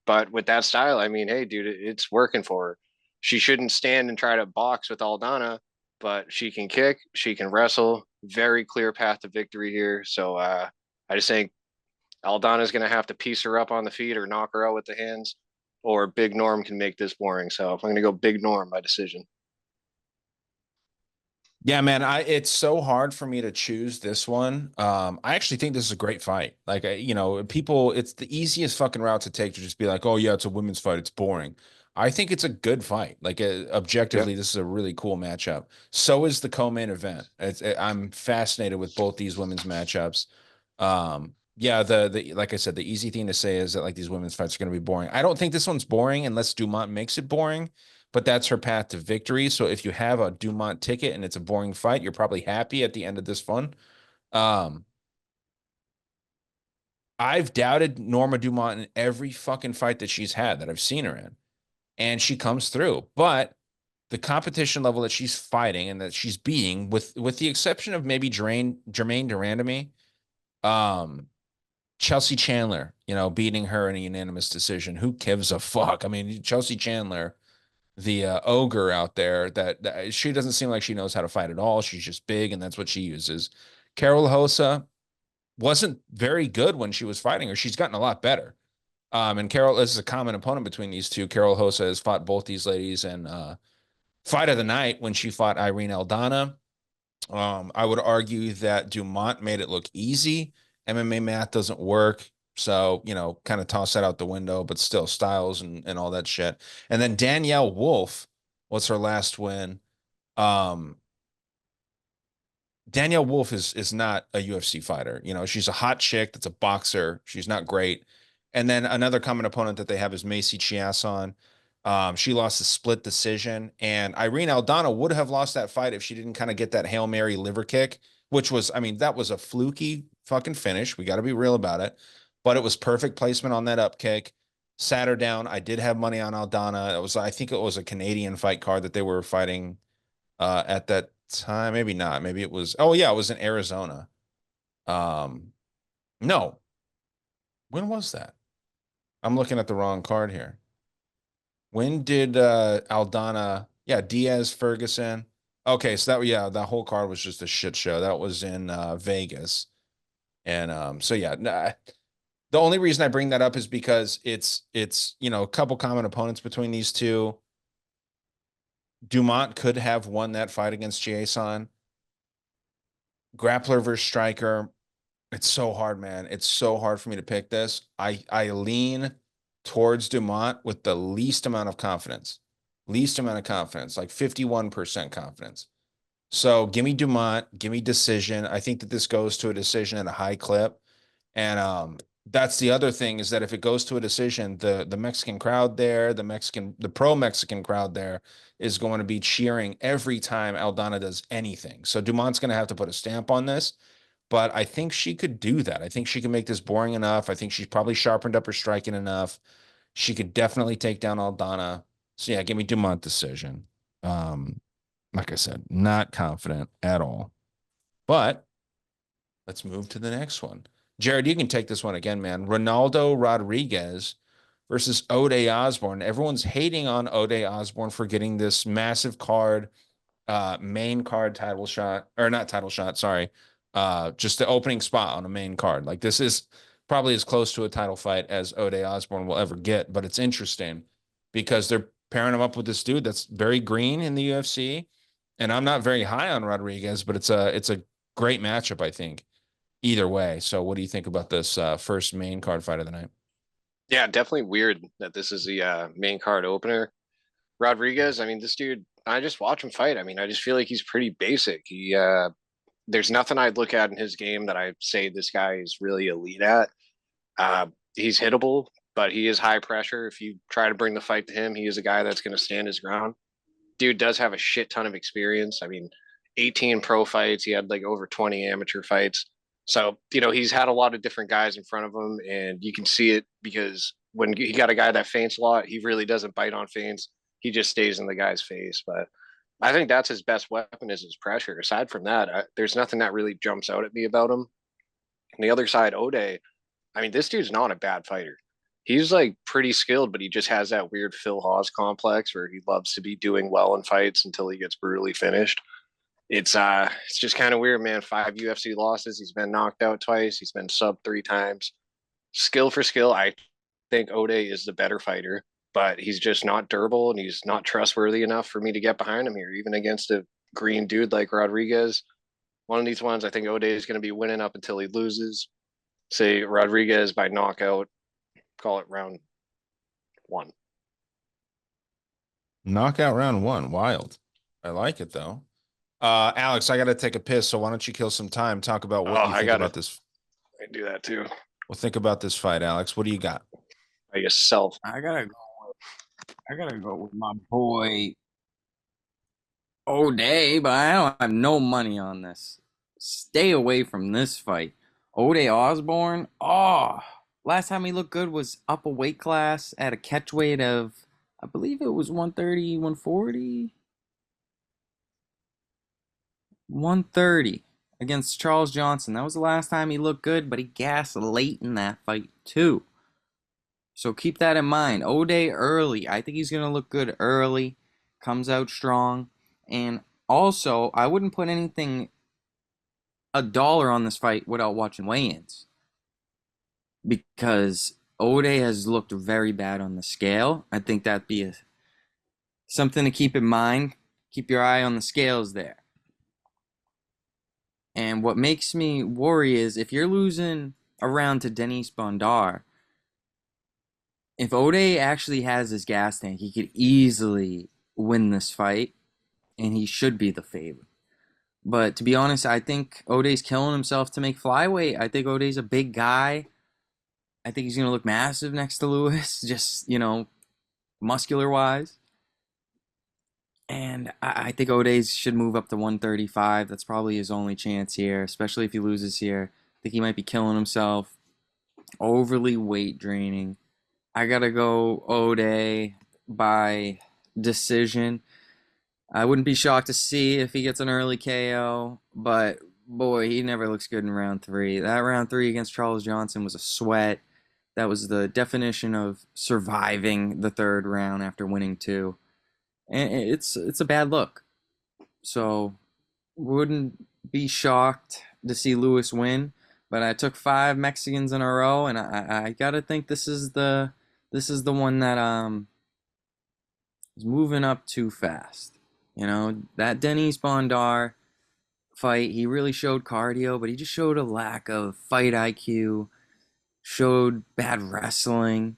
But with that style, I mean, hey, dude, it's working for her. She shouldn't stand and try to box with Aldana, but she can kick, she can wrestle. Very clear path to victory here. So I just think Aldana's going to have to piece her up on the feet or knock her out with the hands, or Big Norm can make this boring. So I'm going to go Big Norm by decision. Yeah, man, it's so hard for me to choose this one. I actually think this is a great fight. Like, people, it's the easiest fucking route to take to just be like, oh yeah, it's a women's fight. It's boring. I think it's a good fight. Like, Yeah. objectively, this is a really cool matchup. So is the co-main event. I'm fascinated with both these women's matchups. Yeah, the like I said, the easy thing to say is that like these women's fights are going to be boring. I don't think this one's boring unless Dumont makes it boring, but that's her path to victory. So if you have a Dumont ticket and it's a boring fight, you're probably happy at the end of this fun. Um, I've doubted Norma Dumont in every fucking fight that she's had that I've seen her in, and she comes through. But the competition level that she's fighting and that she's beating, with the exception of maybe Jermaine Durandamy, um, Chelsea Chandler, beating her in a unanimous decision. Who gives a fuck? I mean, Chelsea Chandler, the ogre out there, that she doesn't seem like she knows how to fight at all. She's just big, and that's what she uses. Carol Hosa wasn't very good when she was fighting her. She's gotten a lot better. And Carol, this is a common opponent between these two. Carol Hosa has fought both these ladies, and fight of the night when she fought Irene Aldana. I would argue that Dumont made it look easy. MMA math doesn't work. So, kind of toss that out the window, but still styles and all that shit. And then Danielle Wolf, what's her last win? Um, Danielle Wolf is not a UFC fighter. She's a hot chick that's a boxer. She's not great. And then another common opponent that they have is Macy Chiasson. She lost a split decision, and Irene Aldana would have lost that fight if she didn't kind of get that Hail Mary liver kick, which was, I mean, that was a fluky fucking finish. We got to be real about it, but it was perfect placement on that up kick. Sat her down. I did have money on Aldana. I think it was a Canadian fight card that they were fighting at that time. Maybe not. Maybe it was. Oh yeah, it was in Arizona. Um, no. When was that? I'm looking at the wrong card here. When did Aldana? Yeah, Diaz Ferguson. Okay, so that whole card was just a shit show. That was in Vegas, and so yeah. The only reason I bring that up is because it's a couple common opponents between these two. Dumont could have won that fight against Jason. Grappler versus striker. It's so hard, man. It's so hard for me to pick this. I lean towards Dumont with the least amount of confidence. Least amount of confidence, like 51% confidence. So give me Dumont, give me decision. I think that this goes to a decision at a high clip. And that's the other thing, is that if it goes to a decision, the Mexican crowd there, the pro Mexican crowd there is going to be cheering every time Aldana does anything. So Dumont's going to have to put a stamp on this, but I think she could do that. I think she can make this boring enough. I think she's probably sharpened up her striking enough. She could definitely take down Aldana. So yeah, give me Dumont decision. Um, like I said, not confident at all. But let's move to the next one. Jared, you can take this one again, man. Ronaldo Rodriguez versus Ode Osborne. Everyone's hating on Ode Osborne for getting this massive card, main card title shot, or not title shot, sorry. Just the opening spot on a main card. Like, this is probably as close to a title fight as Ode Osborne will ever get, but it's interesting because they're pairing him up with this dude that's very green in the UFC. And I'm not very high on Rodriguez, but it's a great matchup, I think, either way. So what do you think about this first main card fight of the night? Yeah, definitely weird that this is the main card opener. Rodriguez, I mean, this dude, I just watch him fight. I mean, I just feel like he's pretty basic. There's nothing I'd look at in his game that I say this guy is really elite at. He's hittable, but he is high pressure. If you try to bring the fight to him, he is a guy that's going to stand his ground. Dude does have a shit ton of experience. I mean, 18 pro fights. He had like over 20 amateur fights. So, he's had a lot of different guys in front of him, and you can see it because when he got a guy that feints a lot, he really doesn't bite on feints. He just stays in the guy's face. But I think that's his best weapon is his pressure. Aside from that, there's nothing that really jumps out at me about him. On the other side, Ode, I mean, this dude's not a bad fighter. He's like pretty skilled, but he just has that weird Phil Hawes complex where he loves to be doing well in fights until he gets brutally finished. It's just kind of weird, man. 5 UFC losses. He's been knocked out twice. He's been sub 3 times. Skill for skill, I think Ode is the better fighter, but he's just not durable and he's not trustworthy enough for me to get behind him here, even against a green dude like Rodriguez. One of these ones, I think Ode is going to be winning up until he loses. Say Rodriguez by knockout, call it round 1. Knockout round 1. Wild. I like it though. Alex, I got to take a piss, so why don't you kill some time? Talk about what you think about this. I do that too. Well, think about this fight, Alex. What do you got? I guess self. I gotta go with my boy O'Day, but I don't have no money on this. Stay away from this fight. Ode Osborne. Oh, last time he looked good was up a weight class at a catch weight of, I believe it was 130, 140. 130 against Charles Johnson. That was the last time he looked good, but he gassed late in that fight too. So keep that in mind. Ode early. I think he's going to look good early. Comes out strong. And also, I wouldn't put anything, $1 on this fight without watching weigh-ins. Because Ode has looked very bad on the scale. I think that'd be something to keep in mind. Keep your eye on the scales there. And what makes me worry is if you're losing a round to Denis Bondar, if Ode actually has his gas tank, he could easily win this fight, and he should be the favorite. But to be honest, I think Ode's killing himself to make flyweight. I think Ode's a big guy. I think he's going to look massive next to Lewis, just, muscular-wise. And I think Ode should move up to 135. That's probably his only chance here, especially if he loses here. I think he might be killing himself. Overly weight draining. I got to go Ode by decision. I wouldn't be shocked to see if he gets an early KO, but boy, he never looks good in round 3. That round 3 against Charles Johnson was a sweat. That was the definition of surviving the 3rd round after winning 2. And it's a bad look. So wouldn't be shocked to see Lewis win. But I took 5 Mexicans in a row, and I gotta think this is the one that is moving up too fast. That Denis Bondar fight, he really showed cardio, but he just showed a lack of fight IQ, showed bad wrestling.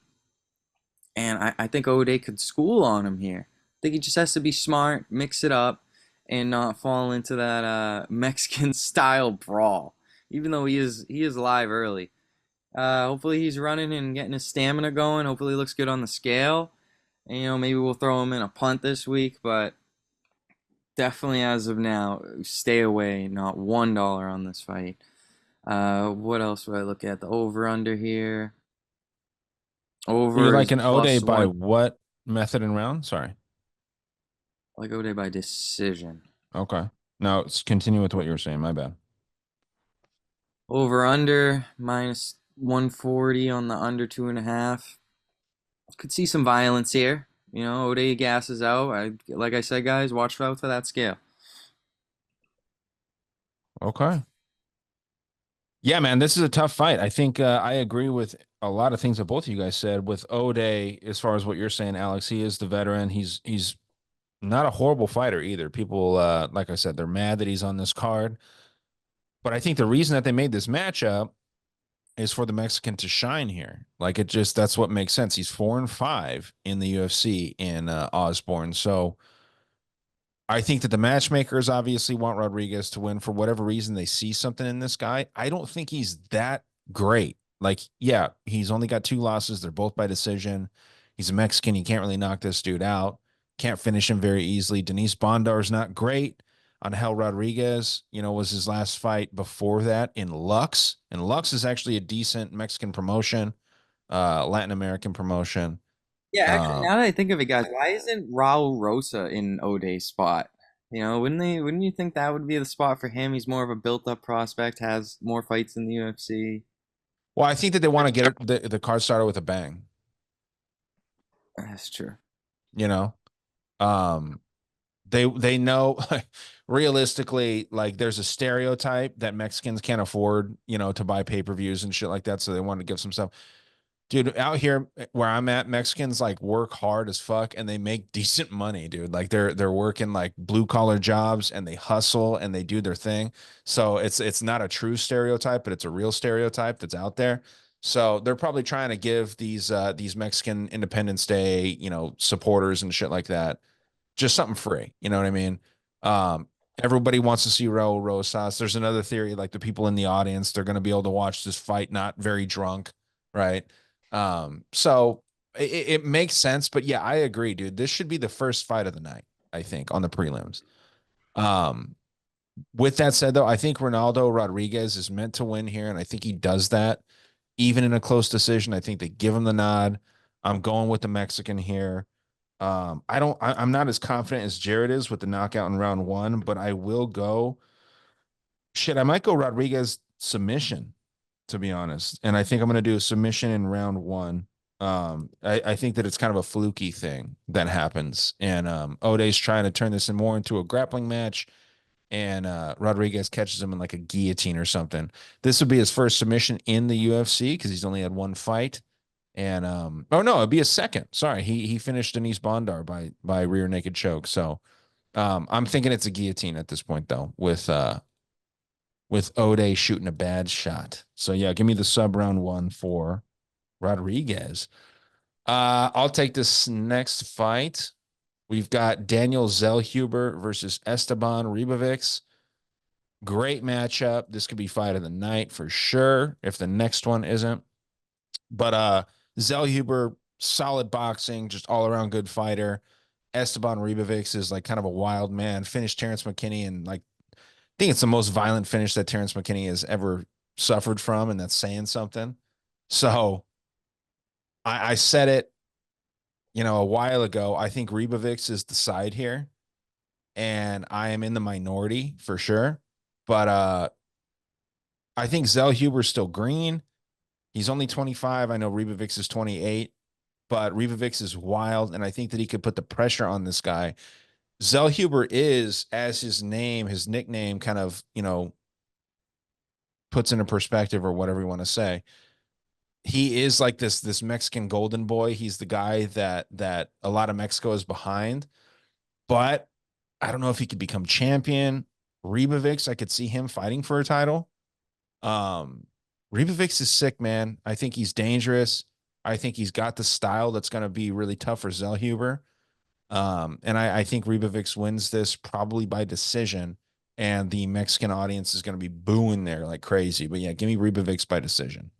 And I think Ode could school on him here. I think he just has to be smart, mix it up, and not fall into that Mexican style brawl. Even though he is live early, Hopefully he's running and getting his stamina going. Hopefully he looks good on the scale. And, maybe we'll throw him in a punt this week, but definitely as of now, stay away. Not $1 on this fight. What else would I look at? The over under here. You Over like is an Ode plus by one. what method and round? Sorry. I go there by decision. Okay. Now let's continue with what you were saying. My bad. Over under minus 140 on the under 2.5. Could see some violence here. Ode gasses out. Like I said, guys, watch out for that scale. Okay. Yeah, man, this is a tough fight. I think I agree with a lot of things that both of you guys said. With Ode, as far as what you're saying, Alex, he is the veteran. He's not a horrible fighter either. People, like I said, they're mad that he's on this card. But I think the reason that they made this matchup is for the Mexican to shine here. Like that's what makes sense. He's 4-5 in the UFC in Osborne. So I think that the matchmakers obviously want Rodriguez to win for whatever reason. They see something in this guy. I don't think he's that great. Like, yeah, he's only got 2 losses. They're both by decision. He's a Mexican. You can't really knock this dude out. Can't finish him very easily. Denise Bondar's not great. Angel Rodriguez, was his last fight before that in Lux. And Lux is actually a decent Mexican promotion, Latin American promotion. Yeah, actually, Uh, now that I think of it, guys, why isn't Raul Rosa in Ode's spot? Wouldn't you think that would be the spot for him? He's more of a built-up prospect, has more fights in the UFC. well, I think that they want to get the card started with a bang. That's true. You know, um, they know realistically, like there's a stereotype that Mexicans can't afford, to buy pay-per-views and shit like that. So they want to give some stuff. Dude, out here where I'm at, Mexicans like work hard as fuck and they make decent money, dude. Like they're working like blue collar jobs and they hustle and they do their thing. So it's not a true stereotype, but it's a real stereotype that's out there. So they're probably trying to give these Mexican Independence Day, supporters and shit like that just something free. You know what I mean? Um, Everybody wants to see Raul Rosas. There's another theory, like the people in the audience, they're going to be able to watch this fight not very drunk, right? So it makes sense, but yeah, I agree, dude. This should be the first fight of the night, I think, on the prelims. Um, with that said, though, I think Ronaldo Rodriguez is meant to win here, and I think he does that, even in a close decision. I think they give him the nod. I'm going with the Mexican here. I'm not as confident as Jared is with the knockout in round 1, but I will go. Shit, I might go Rodriguez submission, to be honest. And I think I'm going to do a submission in round 1. I think that it's kind of a fluky thing that happens. And Ode's trying to turn this in more into a grappling match. And Rodriguez catches him in like a guillotine or something. This would be his first submission in the UFC because he's only had 1 fight. And oh no, it'd be a second. Sorry, he finished Denise Bondar by rear naked choke. So I'm thinking it's a guillotine at this point though, with Ode shooting a bad shot. So yeah, give me the sub round 1 for Rodriguez. I'll take this next fight. We've got Daniel Zellhuber versus Esteban Ribovics. Great matchup. This could be fight of the night for sure, if the next one isn't. But Zellhuber, solid boxing, just all around good fighter. Esteban Ribovics is like kind of a wild man. Finished Terrence McKinney, and like I think it's the most violent finish that Terrence McKinney has ever suffered from, and that's saying something. So I said it, a while ago. I think Ribovics is the side here, and I am in the minority for sure. But I think Zellhuber's still green. He's only 25. I know Ribovics is 28, but Ribovics is wild, and I think that he could put the pressure on this guy. Zellhuber is, as his name, his nickname kind of, puts into perspective or whatever you want to say. He is like this Mexican golden boy. He's the guy that a lot of Mexico is behind, but I don't know if he could become champion. Ribovics, I could see him fighting for a title. Um, Ribovics is sick, man. I think he's dangerous. I think he's got the style that's going to be really tough for Zellhuber. And I think Ribovics wins this probably by decision, and the Mexican audience is going to be booing there like crazy. But yeah, give me Ribovics by decision.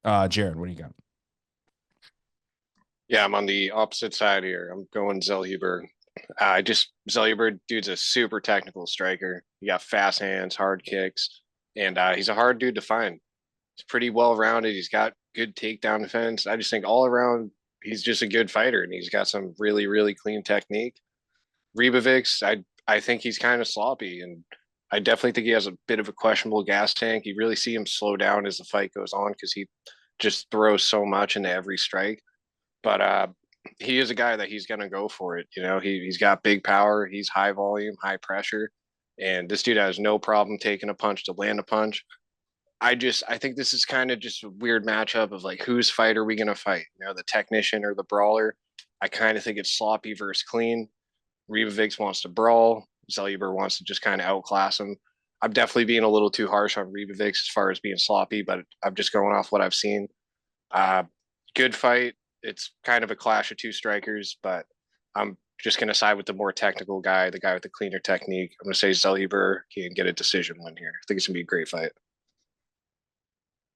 Jared, what do you got? Yeah, I'm on the opposite side here. I'm going Zellhuber. Zellhuber, dude's a super technical striker. He got fast hands, hard kicks, and he's a hard dude to find. He's pretty well rounded. He's got good takedown defense. I just think all around he's just a good fighter, and he's got some really really clean technique. Ribovics, I think he's kind of sloppy, and I definitely think he has a bit of a questionable gas tank. You really see him slow down as the fight goes on because he just throws so much into every strike. But he is a guy that he's gonna go for it. You know, he's got big power, he's high volume, high pressure, and this dude has no problem taking a punch to land a punch. I think this is kind of just a weird matchup of like whose fight are we gonna fight? You know, the technician or the brawler. I kind of think it's sloppy versus clean. Ribovics wants to brawl. Zelluber wants to just kind of outclass him. I'm definitely being a little too harsh on Ribovics as far as being sloppy, but I'm just going off what I've seen. Uh, Good fight. It's kind of a clash of two strikers, but I'm just going to side with the more technical guy, the guy with the cleaner technique. I'm going to say Zelhuber can get a decision win here. I think it's going to be a great fight.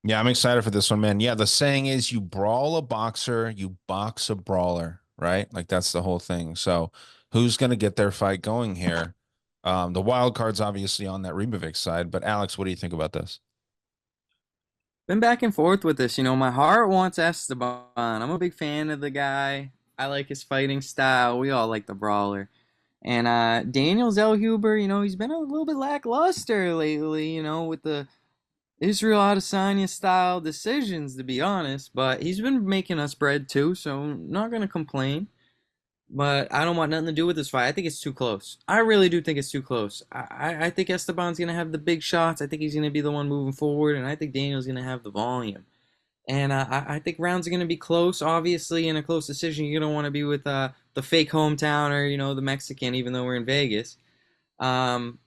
Yeah, I'm excited for this one, man. Yeah, the saying is you brawl a boxer, you box a brawler, right? Like that's the whole thing. So who's going to get their fight going here? The wild card's obviously on that Ribovic side, but Alex, what do you think about this? Been back and forth with this. My heart wants Esteban. I'm a big fan of the guy. I like his fighting style. We all like the brawler. And Daniel Zellhuber, he's been a little bit lackluster lately, with the Israel Adesanya style decisions, to be honest. But he's been making us bread too, so I'm not gonna complain. But I don't want nothing to do with this fight. I think it's too close. I really do think it's too close. I think Esteban's gonna have the big shots. I think he's gonna be the one moving forward, and I think Daniel's gonna have the volume. And I think rounds are gonna be close. Obviously, in a close decision, you don't want to be with the fake hometown or the Mexican, even though we're in Vegas.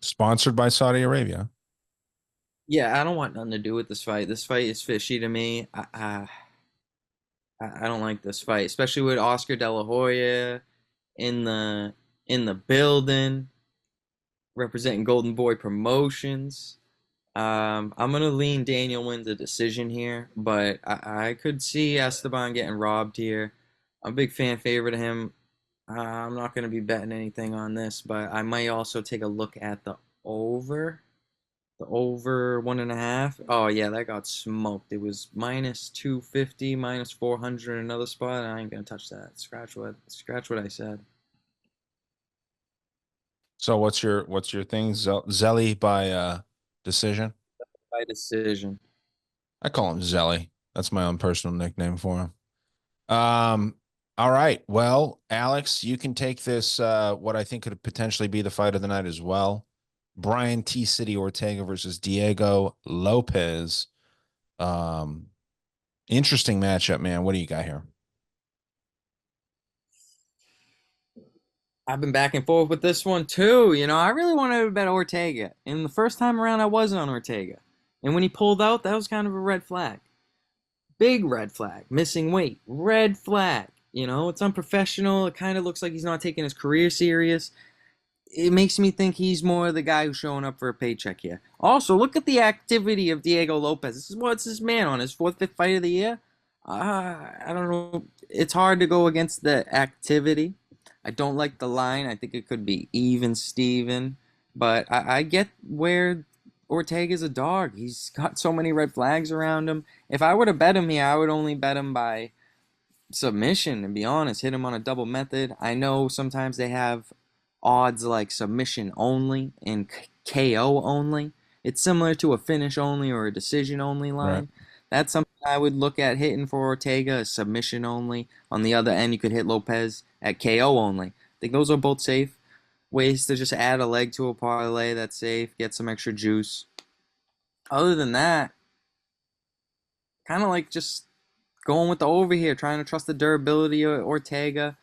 Sponsored by Saudi Arabia. Yeah, I don't want nothing to do with this fight. This fight is fishy to me. I don't like this fight, especially with Oscar De La Hoya in the building, representing Golden Boy Promotions. I'm gonna lean Daniel wins a decision here, but I could see Esteban getting robbed here. I'm a big fan favorite of him. I'm not gonna be betting anything on this, but I might also take a look at the over. The over 1.5. Oh yeah, that got smoked. It was minus 250, minus 400 in another spot. I ain't gonna touch that. Scratch what I said. So what's your thing? Zelly by decision? By decision. I call him Zelly. That's my own personal nickname for him. Um, all right. Well, Alex, you can take this what I think could potentially be the fight of the night as well. Brian T. City Ortega versus Diego Lopez. Um, Interesting matchup, man. What do you got here? I've been back and forth with this one too. I really wanted to bet Ortega. And the first time around, I wasn't on Ortega. And when he pulled out, that was kind of a red flag. Big red flag. Missing weight. Red flag. It's unprofessional. It kind of looks like he's not taking his career serious. It makes me think he's more the guy who's showing up for a paycheck here. Also, look at the activity of Diego Lopez. What's this man on his fourth, fifth fight of the year? I don't know. It's hard to go against the activity. I don't like the line. I think it could be even Steven. But I get where Ortega's a dog. He's got so many red flags around him. If I were to bet him here, I would only bet him by submission, to be honest. Hit him on a double method. I know sometimes they have odds like submission only and KO only. It's similar to a finish only or a decision only Right. line. That's something I would look at hitting for Ortega, a submission only. On the other end, you could hit Lopez at KO only. I think those are both safe ways to just add a leg to a parlay that's safe, get some extra juice. Other than that, kind of like just going with the over here, trying to trust the durability of Ortega.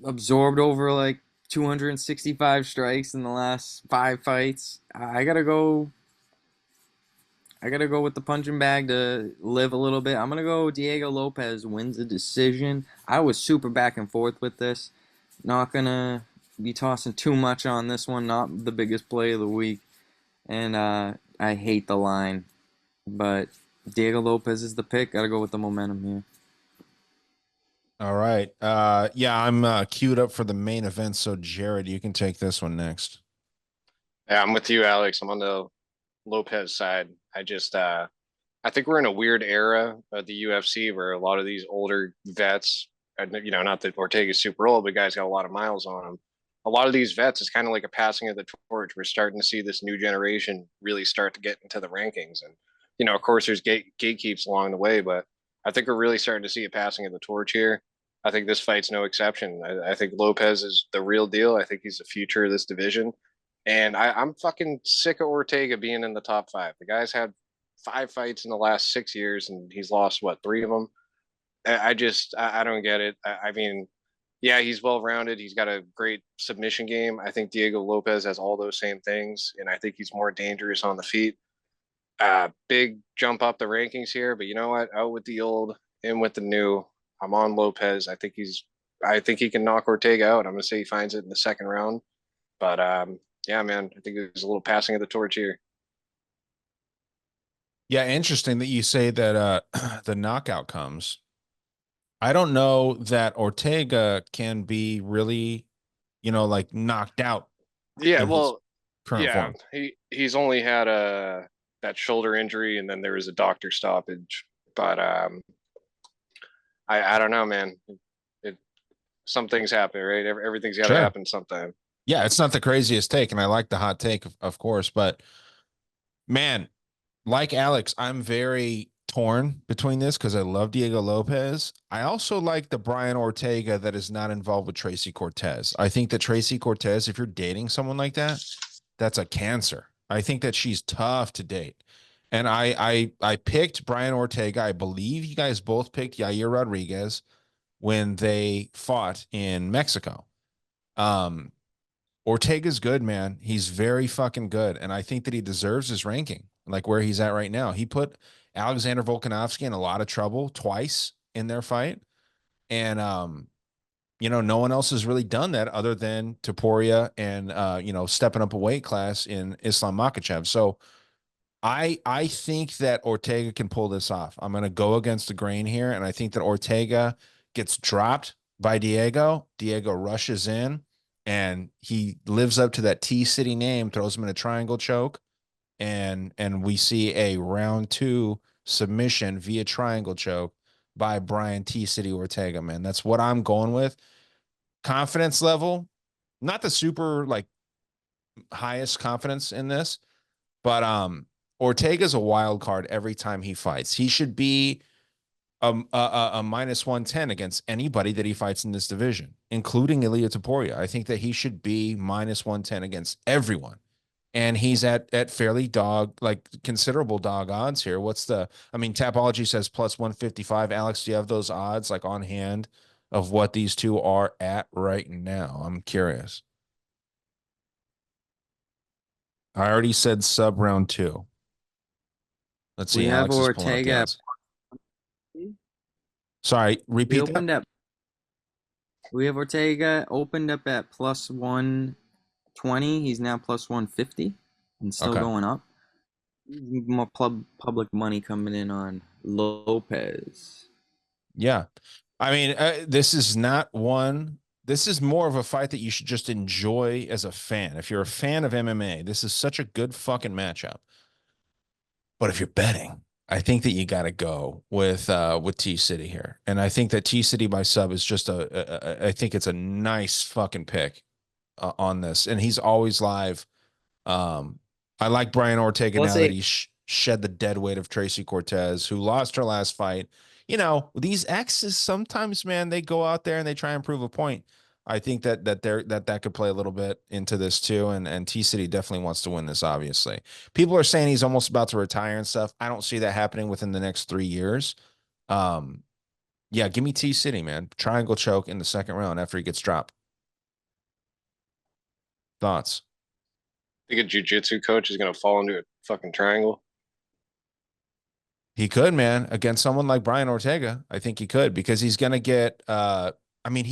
Absorbed over like 265 strikes in the last 5 fights. I gotta go. I gotta go with the punching bag to live a little bit. I'm gonna go Diego Lopez wins the decision. I was super back and forth with this. Not gonna be tossing too much on this one. Not the biggest play of the week, and I hate the line, but Diego Lopez is the pick. Gotta go with the momentum here. All right. Yeah, I'm queued up for the main event. So Jared, you can take this one next. Yeah, I'm with you, Alex. I'm on the Lopez side. I think we're in a weird era of the UFC where a lot of these older vets, not that Ortega's super old, but guys got a lot of miles on him. A lot of these vets is kind of like a passing of the torch. We're starting to see this new generation really start to get into the rankings, and of course, there's gatekeeps along the way, but I think we're really starting to see a passing of the torch here. I think this fight's no exception. I think Lopez is the real deal. I think he's the future of this division. And I'm fucking sick of Ortega being in the top five. The guy's had 5 fights in the last 6 years, and he's lost what, three of them. I don't get it. I mean, yeah, he's well rounded. He's got a great submission game. I think Diego Lopez has all those same things, and I think he's more dangerous on the feet. Big jump up the rankings here, but you know what? Out with the old, in with the new. I'm on Lopez. I think he can knock Ortega out. I'm gonna say he finds it in the second round. But yeah, man, I think there's a little passing of the torch here. Yeah, interesting that you say that the knockout comes. I don't know that Ortega can be really, like knocked out Yeah, in his well, current yeah, form. he's only had that shoulder injury, and then there was a doctor stoppage. But I don't know, man. It Some things happen, right? Everything's got to Sure. happen sometime. Yeah, it's not the craziest take, and I like the hot take, of course, but man, like Alex, I'm very torn between this because I love Diego Lopez. I also like the Brian Ortega that is not involved with Tracy Cortez. I think that Tracy Cortez, if you're dating someone like that, that's a cancer. I think that she's tough to date. And I picked Brian Ortega. I believe you guys both picked Yair Rodriguez when they fought in Mexico. Um, Ortega's good, man. He's very fucking good. And I think that he deserves his ranking, like where he's at right now. He put Alexander Volkanovski in a lot of trouble twice in their fight. And no one else has really done that other than Taporia and stepping up a weight class in Islam Makhachev. So I think that Ortega can pull this off. I'm going to go against the grain here, and I think that Ortega gets dropped by Diego. Diego rushes in, and he lives up to that T City name, throws him in a triangle choke, and we see a round 2 submission via triangle choke by Brian T City Ortega. Man, that's what I'm going with. Confidence level, not the super like highest confidence in this, but Ortega's a wild card every time he fights. He should be a minus 110 against anybody that he fights in this division, including Ilia Topuria. I think that he should be minus 110 against everyone. And he's at fairly like considerable dog odds here. Tapology says plus 155. Alex, do you have those odds like on hand of what these two are at right now? I'm curious. I already said sub round 2. Let's We see. have Alex is pulling up the Ortega. odds. Sorry, We repeat that. opened up. We have Ortega opened up at plus 120. He's now plus 150 and still Okay. going up. More public money coming in on Lopez. Yeah. I mean, this is not one. This is more of a fight that you should just enjoy as a fan. If you're a fan of MMA, this is such a good fucking matchup. But if you're betting, I think that you got to go with T City here, and I think that T City by sub is just I think it's a nice fucking pick on this, and he's always live. I like Brian Ortega Plus now that eight. he's shed the dead weight of Tracy Cortez, who lost her last fight. These exes sometimes, man, they go out there and they try and prove a point. I think that could play a little bit into this too, and T City definitely wants to win this. Obviously, people are saying he's almost about to retire and stuff. I don't see that happening within the next 3 years. Um, yeah, give me T City, man. Triangle choke in the second round after he gets dropped. Thoughts? Think a jujitsu coach is gonna fall into a fucking triangle. He could, man, against someone like Brian Ortega. I think he could because he's gonna get. I mean,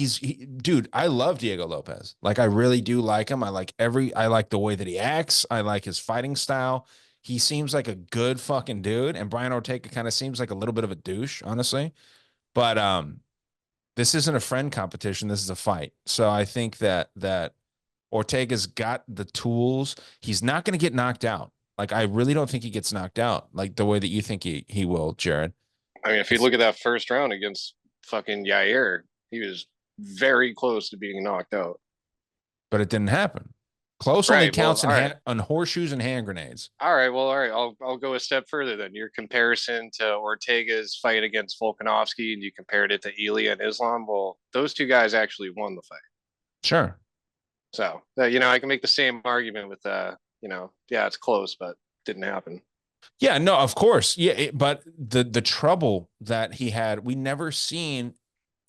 dude. I love Diego Lopez. Like, I really do like him. I like the way that he acts. I like his fighting style. he seems like a good fucking dude, and Brian Ortega kind of seems like a little bit of a douche, honestly. But this isn't a friend competition. This is a fight. So I think that Ortega's got the tools. He's not going to get knocked out. Like I really don't think he gets knocked out like the way that you think he will, Jared. I mean, if you look at that first round against fucking Yair, he was very close to being knocked out. But it didn't happen. Close only Right. Well, counts all right. on horseshoes and hand grenades. All right. Well, all right. I'll go a step further then. Your comparison to Ortega's fight against Volkanovski, and you compared it to Elia and Islam. Well, those two guys actually won the fight. Sure. So I can make the same argument with yeah, it's close, but didn't happen. Yeah, no, of course. Yeah, but the trouble that he had, we never seen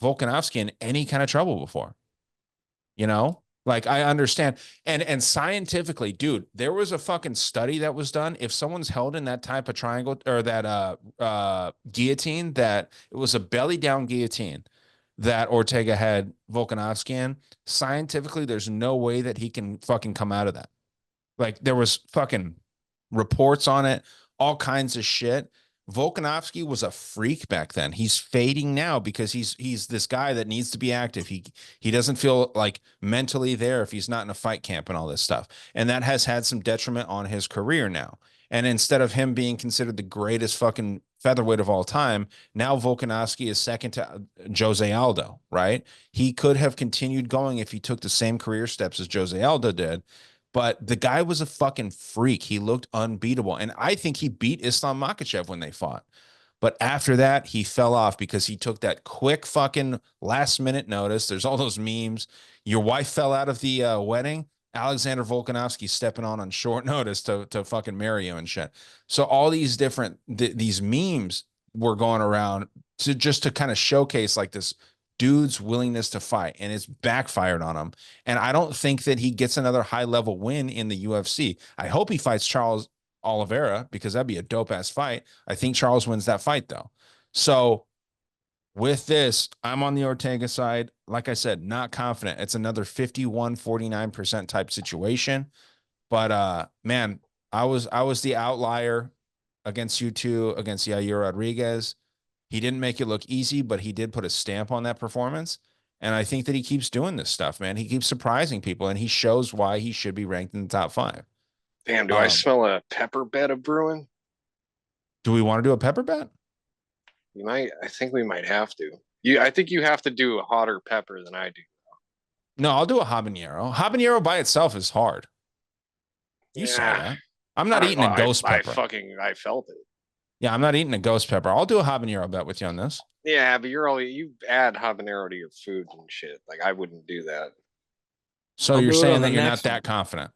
Volkanovski in any kind of trouble before. You know? Like I understand. And scientifically, dude, there was a fucking study that was done. If someone's held in that type of triangle or that guillotine, that it was a belly down guillotine that Ortega had Volkanovski in, scientifically, there's no way that he can fucking come out of that. Like there was fucking reports on it, all kinds of shit. Volkanovski was a freak back then. He's fading now because he's this guy that needs to be active. He doesn't feel like mentally there if he's not in a fight camp and all this stuff. And that has had some detriment on his career now. And instead of him being considered the greatest fucking featherweight of all time, now Volkanovski is second to Jose Aldo, right? He could have continued going if he took the same career steps as Jose Aldo did. But the guy was a fucking freak. He looked unbeatable. And I think he beat Islam Makhachev when they fought. But after that, he fell off because he took that quick fucking last minute notice. There's all those memes. Your wife fell out of the wedding. Alexander Volkanovski stepping on short notice to fucking marry you and shit. So all these different these memes were going around to just to kind of showcase like this dude's willingness to fight, and it's backfired on him. And I don't think that he gets another high level win in the UFC. I hope he fights Charles Oliveira because that'd be a dope ass fight. I think Charles wins that fight though. So with this, I'm on the Ortega side. Like I said, not confident. It's another 51-49% type situation. But man, I was the outlier against you two, against Yair Rodriguez. He didn't make it look easy, but he did put a stamp on that performance. And I think that he keeps doing this stuff, man. He keeps surprising people, and he shows why he should be ranked in the top 5. Damn, do I smell a pepper bed of brewing? Do we want to do a pepper bet? You might. I think we might have to. I think you have to do a hotter pepper than I do. No, I'll do a habanero. Habanero by itself is hard. You saw Yeah, that. I'm not eating a ghost pepper. I felt it. Yeah, I'm not eating a ghost pepper. I'll do a habanero bet with you on this. Yeah, but you add habanero to your food and shit. Like I wouldn't do that. So I'll you're do it saying on that the you're not next that one. confident.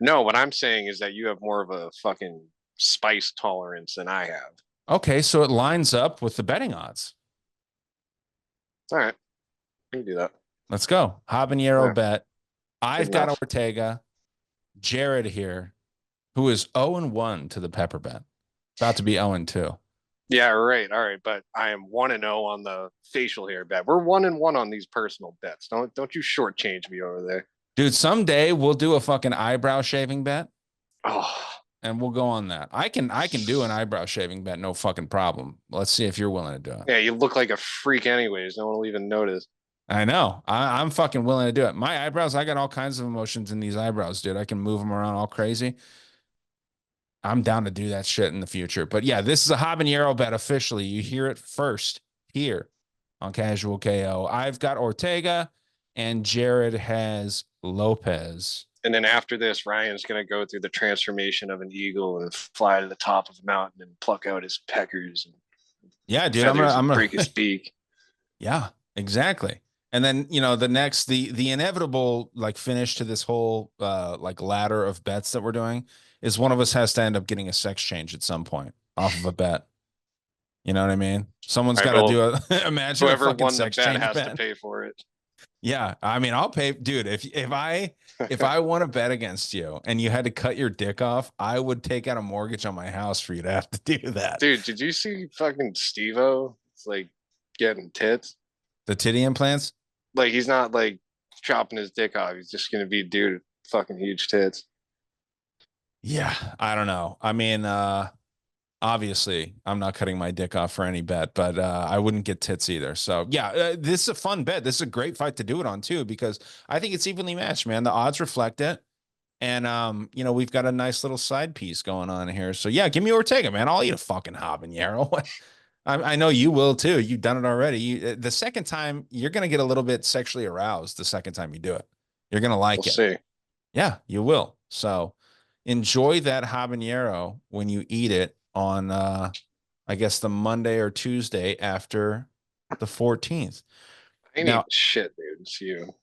No, what I'm saying is that you have more of a fucking spice tolerance than I have. Okay, so it lines up with the betting odds. All right, you can do that. Let's go. Habanero bet. I've got enough. Ortega. Jared here, who is 0-1 to the pepper bet. About to be 0-2. Yeah, right. All right, but I am 1-0 on the facial hair bet. We're 1-1 on these personal bets. Don't you shortchange me over there. Dude, someday we'll do a fucking eyebrow shaving bet. Oh, And we'll go on that. I can do an eyebrow shaving bet, no fucking problem. Let's see if you're willing to do it. yeah, you look like a freak anyways. No one will even notice. I know. I'm fucking willing to do it. My eyebrows, I got all kinds of emotions in these eyebrows, dude. I can move them around all crazy. I'm down to do that shit in the future. But yeah, this is a habanero bet officially. You hear it first here on Casual KO. I've got Ortega and Jared has Lopez. And then after this, Ryan's going to go through the transformation of an eagle and fly to the top of a mountain and pluck out his peckers and yeah, dude, feathers I'm and gonna break his beak. Yeah, exactly. And then, the inevitable like finish to this whole like ladder of bets that we're doing is one of us has to end up getting a sex change at some point off of a bet. You know what I mean? Someone's got to do a imagine whoever a fucking won the sex bet change has bet. to pay for it. Yeah, I mean, I'll pay, dude. If I won a bet against you and you had to cut your dick off, I would take out a mortgage on my house for you to have to do that. Dude, did you see fucking Steve-O? It's like getting tits. The titty implants? Like he's not like chopping his dick off. He's just gonna be a dude with fucking huge tits. Yeah, I don't know. I mean, obviously, I'm not cutting my dick off for any bet, but I wouldn't get tits either. So yeah, this is a fun bet. This is a great fight to do it on too, because I think it's evenly matched, man. The odds reflect it. And you know, we've got a nice little side piece going on here. So yeah, give me Ortega, man. I'll eat a fucking habanero. I know you will too. You've done it already. The second time, you're gonna get a little bit sexually aroused the second time you do it. You're gonna We'll like it. see. Yeah, you will. So enjoy that habanero when you eat it on I guess the Monday or Tuesday after the 14th. I need Now, shit, dude. It's you.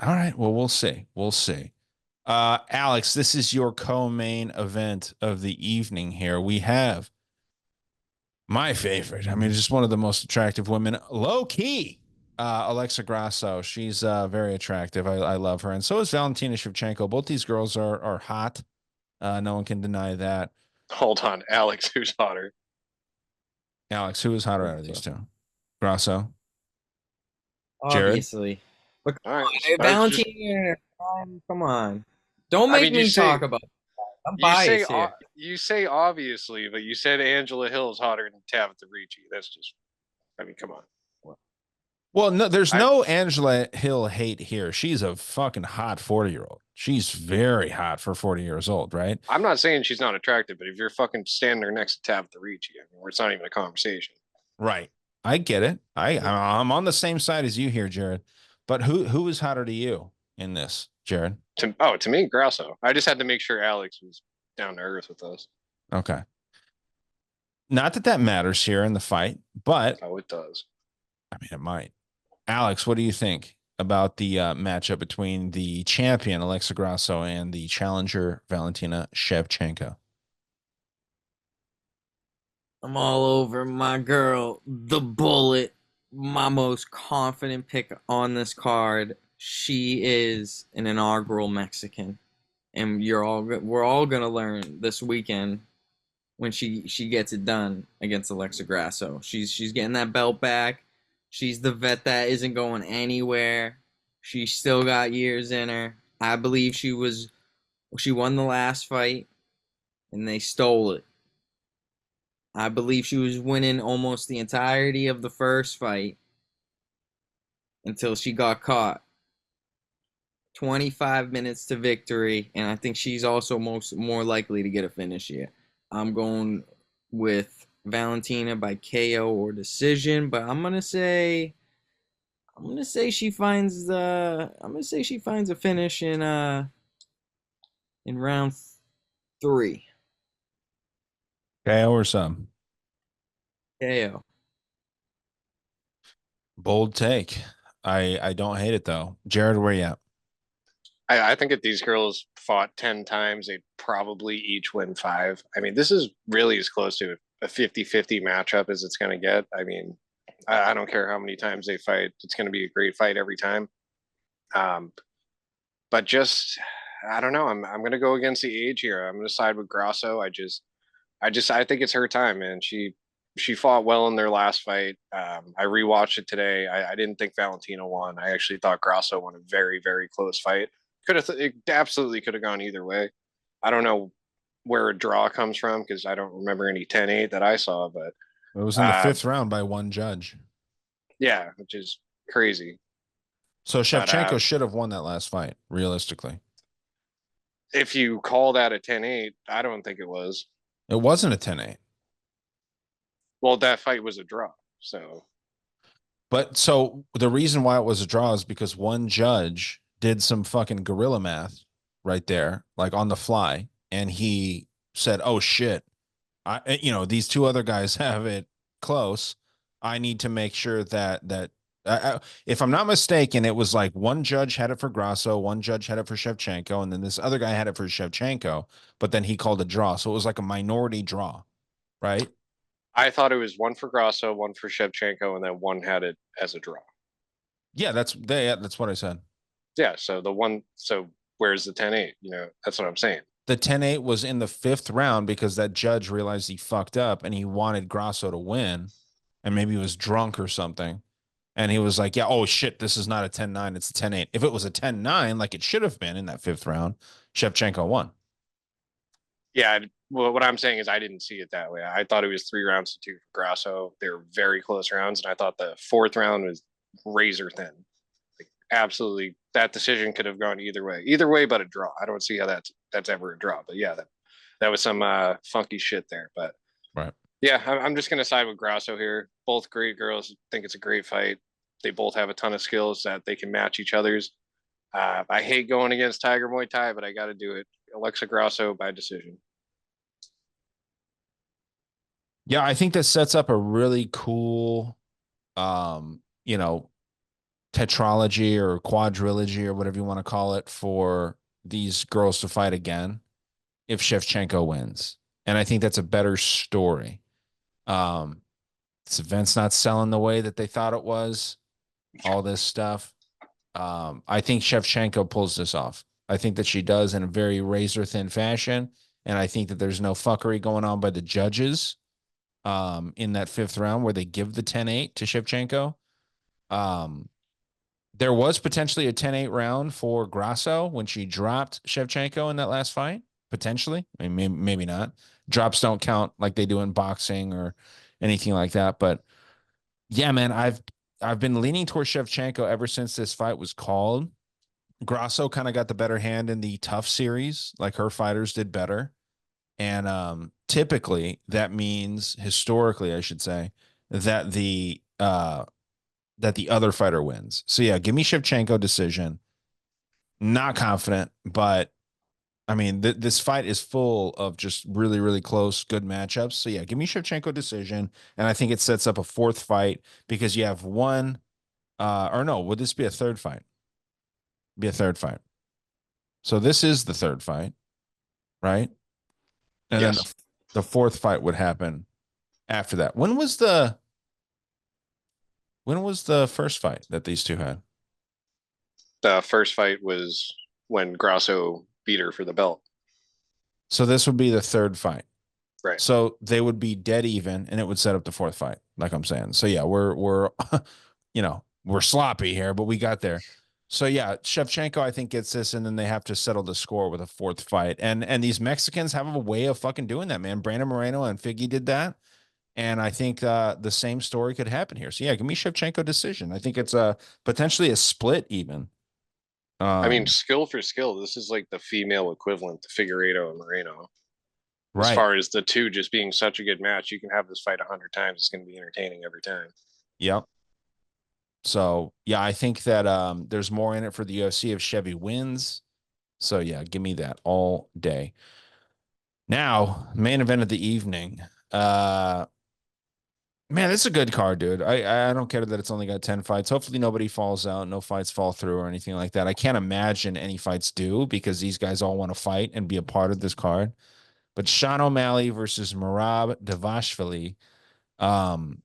all right, well, we'll see. We'll see. Alex, this is your co-main event of the evening here. We have my favorite. I mean, just one of the most attractive women, low key. Alexa Grasso. She's very attractive. I love her. And so is Valentina Shevchenko. Both these girls are hot. No one can deny that. Hold on, Alex. Who's hotter? Alex, who is hotter out of these two? Grasso, Jared. Obviously. But All right. Just. Valentina, come on. Don't I make mean, you me say talk about it. I'm you say biased here. you say obviously, but you said Angela Hill's hotter than Tabitha Ricci. That's just. I mean, come on. Well, no, there's I no Angela Hill hate here. She's a fucking hot 40-year-old. She's very hot for 40 years old, right? I'm not saying she's not attractive, but if you're fucking standing there next to Tabitha Ricci, I mean, it's not even a conversation. Right. I get it. I'm on the same side as you here, Jared. But who is hotter to you in this, Jared? To me, Grasso. I just had to make sure Alex was down to earth with us. Okay. Not that that matters here in the fight, but Oh, it does. I mean it might. Alex, what do you think about the matchup between the champion Alexa Grasso and the challenger Valentina Shevchenko? I'm all over my girl, the Bullet, my most confident pick on this card. She is an inaugural Mexican, and we're all gonna learn this weekend when she gets it done against Alexa Grasso. She's getting that belt back. She's the vet that isn't going anywhere. She's still got years in her. I believe she won the last fight and they stole it. I believe she was winning almost the entirety of the first fight until she got caught. 25 minutes to victory, and I think she's also more likely to get a finish here. I'm going with Valentina by KO or decision, but I'm gonna say she finds a finish in round 3. KO or some KO. bold take. I don't hate it though. Jared, where you at? I think if these girls fought 10 times, they'd probably each win 5. I mean, this is really as close to a 50-50 matchup as it's going to get. I mean, I don't care how many times they fight. It's going to be a great fight every time. Um, but just, I don't know. I'm going to go against the age here. I'm going to side with Grasso. I think it's her time, man. She fought well in their last fight. I rewatched it today. I didn't think Valentina won. I actually thought Grasso won a very, very close fight. It absolutely could have gone either way. I don't know where a draw comes from because I don't remember any 10-8 that I saw, but It was in the fifth round by one judge. yeah, which is crazy. So Shevchenko should have won that last fight, realistically. If you call that a 10-8, I don't think it was. It wasn't a 10-8. Well, that fight was a draw. So the reason why it was a draw is because one judge did some fucking gorilla math right there, like on the fly, and he said, "Oh shit, these two other guys have it close. I need to make sure that if I'm not mistaken, it was like one judge had it for Grasso, one judge had it for Shevchenko, and then this other guy had it for Shevchenko, but then he called a draw, so it was like a minority draw, right?" I thought it was one for Grasso, one for Shevchenko, and then one had it as a draw. Yeah, that's what I said. Yeah, so where's the 10-8? That's what I'm saying. The 10-8 was in the 5th round because that judge realized he fucked up and he wanted Grasso to win, and maybe he was drunk or something. And he was like, yeah, oh shit, this is not a 10-9, it's a 10-8. If it was a 10-9, like it should have been in that 5th round, Shevchenko won. Yeah, well, what I'm saying is I didn't see it that way. I thought it was 3 rounds to 2 for Grasso. They were very close rounds, and I thought the fourth round was razor thin. Like, absolutely, that decision could have gone either way, but a draw. I don't see how that's ever a draw. But yeah, that was some funky shit there. But Right. yeah, I'm just gonna side with Grasso here. Both great girls. Think it's a great fight. They both have a ton of skills that they can match each other's. I hate going against Tiger Muay Thai, but I got to do it. Alexa Grasso by decision. Yeah, I think this sets up a really cool, you know, tetralogy or quadrilogy or whatever you want to call it for these girls to fight again if Shevchenko wins. And I think that's a better story. Um, this event's not selling the way that they thought it was, all this stuff. I think Shevchenko pulls this off. I think that she does in a very razor thin fashion. And I think that there's no fuckery going on by the judges in that fifth round where they give the 10-8 to Shevchenko. Um, there was potentially a 10-8 round for Grasso when she dropped Shevchenko in that last fight. Potentially. I mean, maybe not. Drops don't count like they do in boxing or anything like that. But yeah, man, I've been leaning towards Shevchenko ever since this fight was called. Grasso kind of got the better hand in the tough series, like her fighters did better. And typically that means historically, I should say, that the other fighter wins. So yeah, give me Shevchenko decision. Not confident, but I mean, this fight is full of just really, really close, good matchups. So yeah, give me Shevchenko decision, and I think it sets up a fourth fight because you have one, or no, would this be a third fight? Be a third fight. So this is the third fight, right? And then Yes. the fourth fight would happen after that. When was the first fight that these two had? The first fight was when Grasso beat her for the belt. So this would be the third fight. Right. So they would be dead even, and it would set up the fourth fight, like I'm saying. So yeah, we're we're sloppy here, but we got there. So yeah, Shevchenko I think gets this, and then they have to settle the score with a fourth fight. And these Mexicans have a way of fucking doing that, man. Brandon Moreno and Figgy did that, and I think the same story could happen here. So yeah, give me Shevchenko decision. I think it's a potentially a split even. I mean, Um, skill for skill, this is like the female equivalent to Figueiredo and Moreno. As right. far as the two just being such a good match, you can have this fight 100 times. It's going to be entertaining every time. Yep. So yeah, I think that there's more in it for the UFC if Chevy wins. So yeah, give me that all day. Now, main event of the evening. Uh Man, this is a good card, dude. I don't care that it's only got 10 fights. Hopefully nobody falls out, no fights fall through or anything like that. I can't imagine any fights do because these guys all want to fight and be a part of this card. But Sean O'Malley versus Merab Davashvili. Um,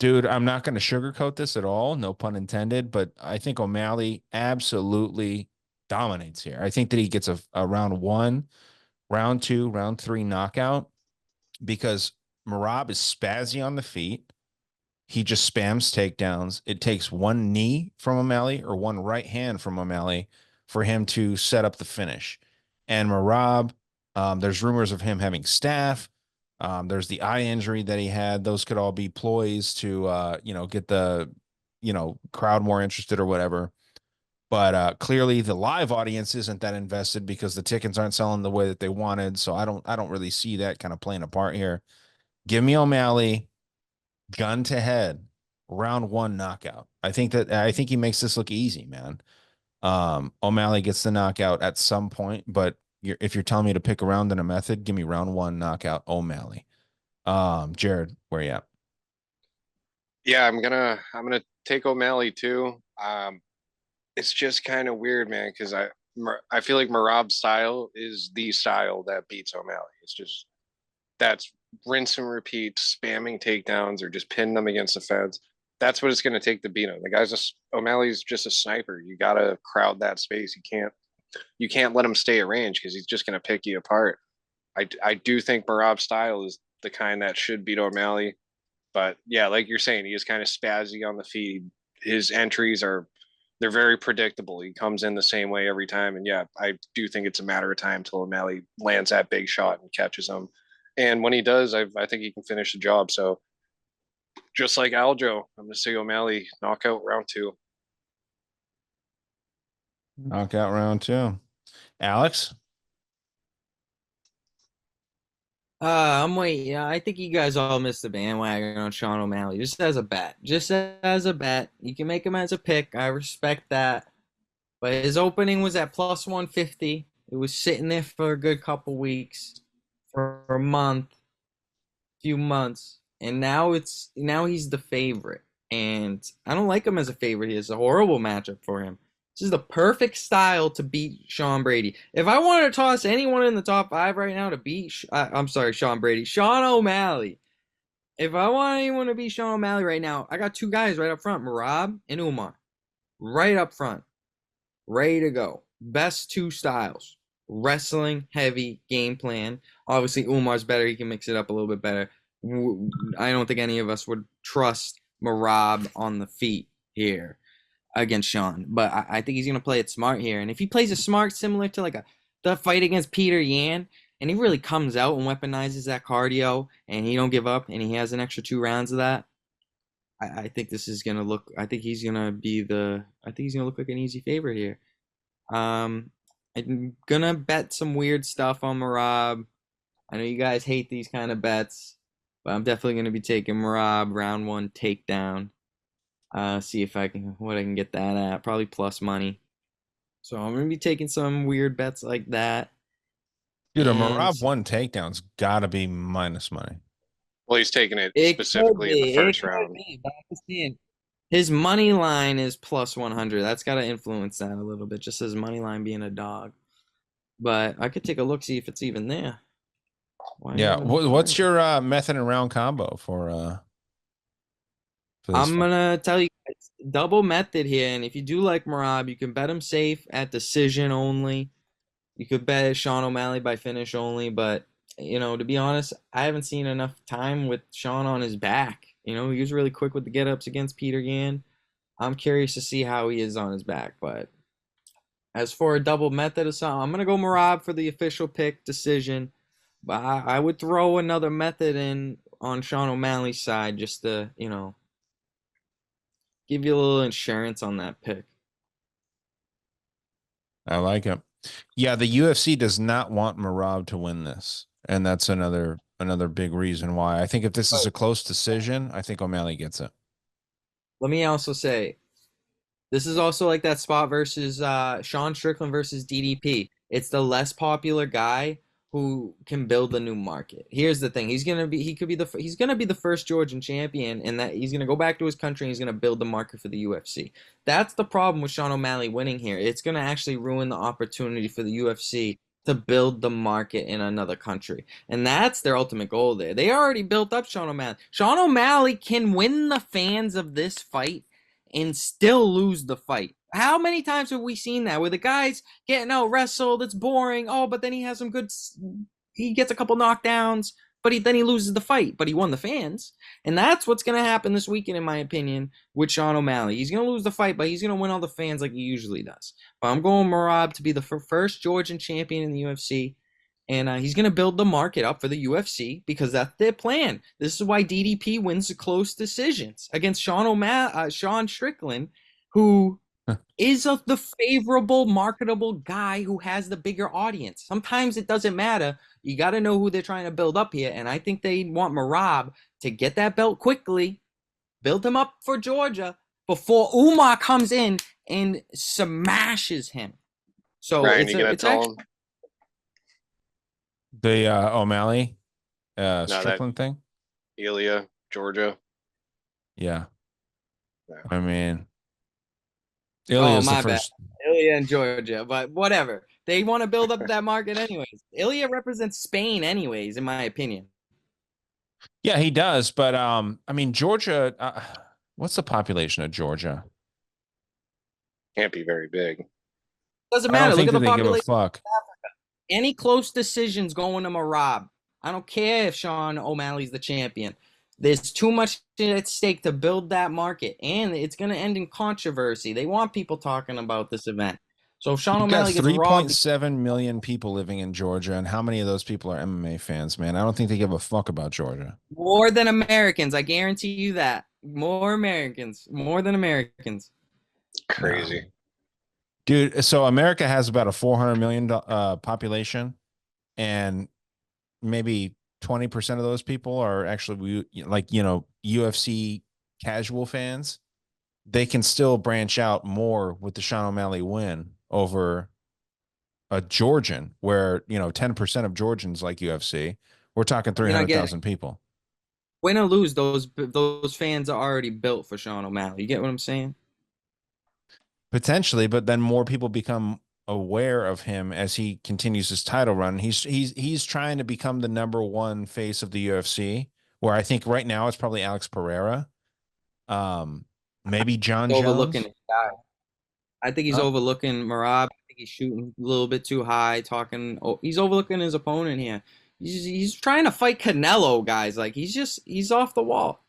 dude, I'm not going to sugarcoat this at all, no pun intended, but I think O'Malley absolutely dominates here. I think that he gets a round one, round two, round three knockout because Merab is spazzy on the feet. He just spams takedowns. It takes one knee from O'Malley or one right hand from O'Malley for him to set up the finish. And Merab, there's rumors of him having staph. There's the eye injury that he had. Those could all be ploys to, get the, crowd more interested or whatever. But clearly, the live audience isn't that invested because the tickets aren't selling the way that they wanted. So I don't really see that kind of playing a part here. Give me O'Malley gun to head, round one knockout. I think he makes this look easy, man. O'Malley gets the knockout at some point, but if you're telling me to pick a round and a method, give me round one knockout O'Malley. Jared, where you at? Yeah, I'm gonna take O'Malley too. It's just kind of weird, man, because I feel like Marab's style is the style that beats O'Malley. It's just that's rinse and repeat, spamming takedowns or just pinning them against the fence. That's what it's going to take to beat him. The guy's just O'Malley's just a sniper. You got to crowd that space. You can't let him stay at range because he's just going to pick you apart. I do think Marab's style is the kind that should beat O'Malley, but yeah, like you're saying, he is kind of spazzy on the feed. His entries are they're very predictable. He comes in the same way every time, and yeah, I do think it's a matter of time till O'Malley lands that big shot and catches him. And when he does, I think he can finish the job. So just like Aljo, I'm gonna say O'Malley knockout round two. Knockout round two. Alex? I'm waiting. Yeah, I think you guys all missed the bandwagon on Sean O'Malley. Just as a bet. Just as a bet. You can make him as a pick. I respect that. But his opening was at plus 150. It was sitting there for a good couple weeks, for a month, few months, and now he's the favorite. And I don't like him as a favorite. It's a horrible matchup for him. This is the perfect style to beat Sean Brady. If I wanted to toss anyone in the top five right now to beat, I'm sorry, Sean Brady, Sean O'Malley. If I want anyone to beat Sean O'Malley right now, I got two guys right up front, Marab and Umar, right up front, ready to go. Best two styles, wrestling heavy game plan. Obviously, Umar's better. He can mix it up a little bit better. I don't think any of us would trust Marab on the feet here against Sean, but I think he's gonna play it smart here. And if he plays it smart, similar to like the fight against Peter Yan, and he really comes out and weaponizes that cardio, and he don't give up, and he has an extra 2 rounds of that, I think this is gonna look. I think he's gonna be the. I think he's gonna look like an easy favorite here. Um, I'm gonna bet some weird stuff on Marab. I know you guys hate these kind of bets, but I'm definitely gonna be taking Marab round one takedown. See if I can what I can get that at. Probably plus money. So I'm gonna be taking some weird bets like that. Dude, a And Marab one takedown's got to be minus money. Well, he's taking it it could specifically in the be, it first could round. be, but I'm just saying his money line is plus 100. That's got to influence that a little bit, just his money line being a dog. But I could take a look, see if it's even there. Yeah. What's your method and round combo for this I'm fight? gonna tell you guys, double method here, and if you do like Marab, you can bet him safe at decision only. You could bet Sean O'Malley by finish only, but to be honest, I haven't seen enough time with Sean on his back. He was really quick with the get-ups against Peter Yan. I'm curious to see how he is on his back, but as for a double method or something, I'm gonna go Marab for the official pick decision. But I would throw another method in on Sean O'Malley's side just to, give you a little insurance on that pick. I like it. Yeah, the UFC does not want Marab to win this, and that's another big reason why. I think if this is But a close decision, I think O'Malley gets it. let me also say, this is also like that spot versus Sean Strickland versus DDP. It's the less popular guy who can build a new market. Here's the thing: he's gonna be the first Georgian champion, and that he's gonna go back to his country and he's gonna build the market for the UFC. That's the problem with Sean O'Malley winning here. It's gonna actually ruin the opportunity for the UFC to build the market in another country, and that's their ultimate goal. There, they already built up Sean O'Malley. Sean O'Malley can win the fans of this fight and still lose the fight. How many times have we seen that where the guy's getting out wrestled, it's boring, oh, but then he has some good, he gets a couple knockdowns, but then he loses the fight, but he won the fans. And that's what's going to happen this weekend, in my opinion, with Sean O'Malley. He's going to lose the fight, but he's going to win all the fans like he usually does. But I'm going Marab to be the first Georgian champion in the UFC. And he's going to build the market up for the UFC because that's their plan. This is why DDP wins the close decisions against Sean Strickland, who is the favorable, marketable guy who has the bigger audience. Sometimes it doesn't matter. You got to know who they're trying to build up here. And I think they want Marab to get that belt quickly, build him up for Georgia before Umar comes in and smashes him. So Ryan, you gonna tell him? The O'Malley No, that Strickland thing? Ilya, Georgia. Yeah. Yeah. I mean, Oh, Ilya's the my bad. first. Ilya and Georgia, but whatever. They want to build up that market anyways. Ilya represents Spain anyways, in my opinion. Yeah, he does, but I mean, Georgia, what's the population of Georgia? Can't be very big. Doesn't I don't matter. Look think at that the they give a population. fuck. Any close decisions going to Marab. I don't care if Sean O'Malley's the champion. There's too much at stake to build that market, and it's going to end in controversy. They want people talking about this event. So if Sean You've got O'Malley gets robbed, 3.7 million people living in Georgia, and how many of those people are MMA fans, man? I don't think they give a fuck about Georgia. more than Americans, I guarantee you that. More Americans, more than Americans. No. Crazy. Dude, so America has about a 400 million population, and maybe 20% of those people are actually like, UFC casual fans. They can still branch out more with the Sean O'Malley win over a Georgian, where 10% of Georgians like UFC. We're talking I mean, I get it. 300,000 people. Win or lose, those fans are already built for Sean O'Malley. You get what I'm saying? Potentially, but then more people become aware of him as he continues his title run. He's trying to become the number one face of the UFC, where I think right now it's probably Alex Pereira. Maybe John Overlooking Jones. his guy. I think he's Huh? overlooking Marab. I think he's shooting a little bit too high, talking. Oh, he's overlooking his opponent here. He's trying to fight Canelo, guys. Like he's off the wall.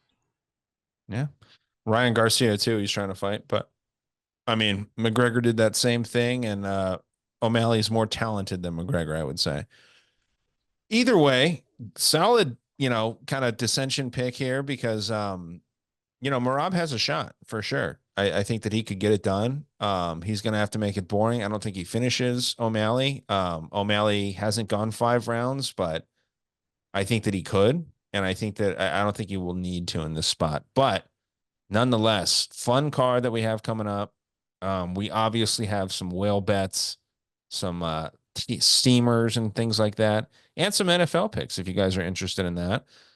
Yeah. Ryan Garcia too. He's trying to fight, but I mean, McGregor did that same thing, and O'Malley's more talented than McGregor, I would say. Either way, solid, kind of dissension pick here because Marab has a shot for sure. I think that he could get it done. He's gonna have to make it boring. I don't think he finishes O'Malley. O'Malley hasn't gone 5 rounds, but I think that he could, and I think that I don't think he will need to in this spot. But nonetheless, fun card that we have coming up. We obviously have some whale bets, some steamers and things like that, and some NFL picks if you guys are interested in that.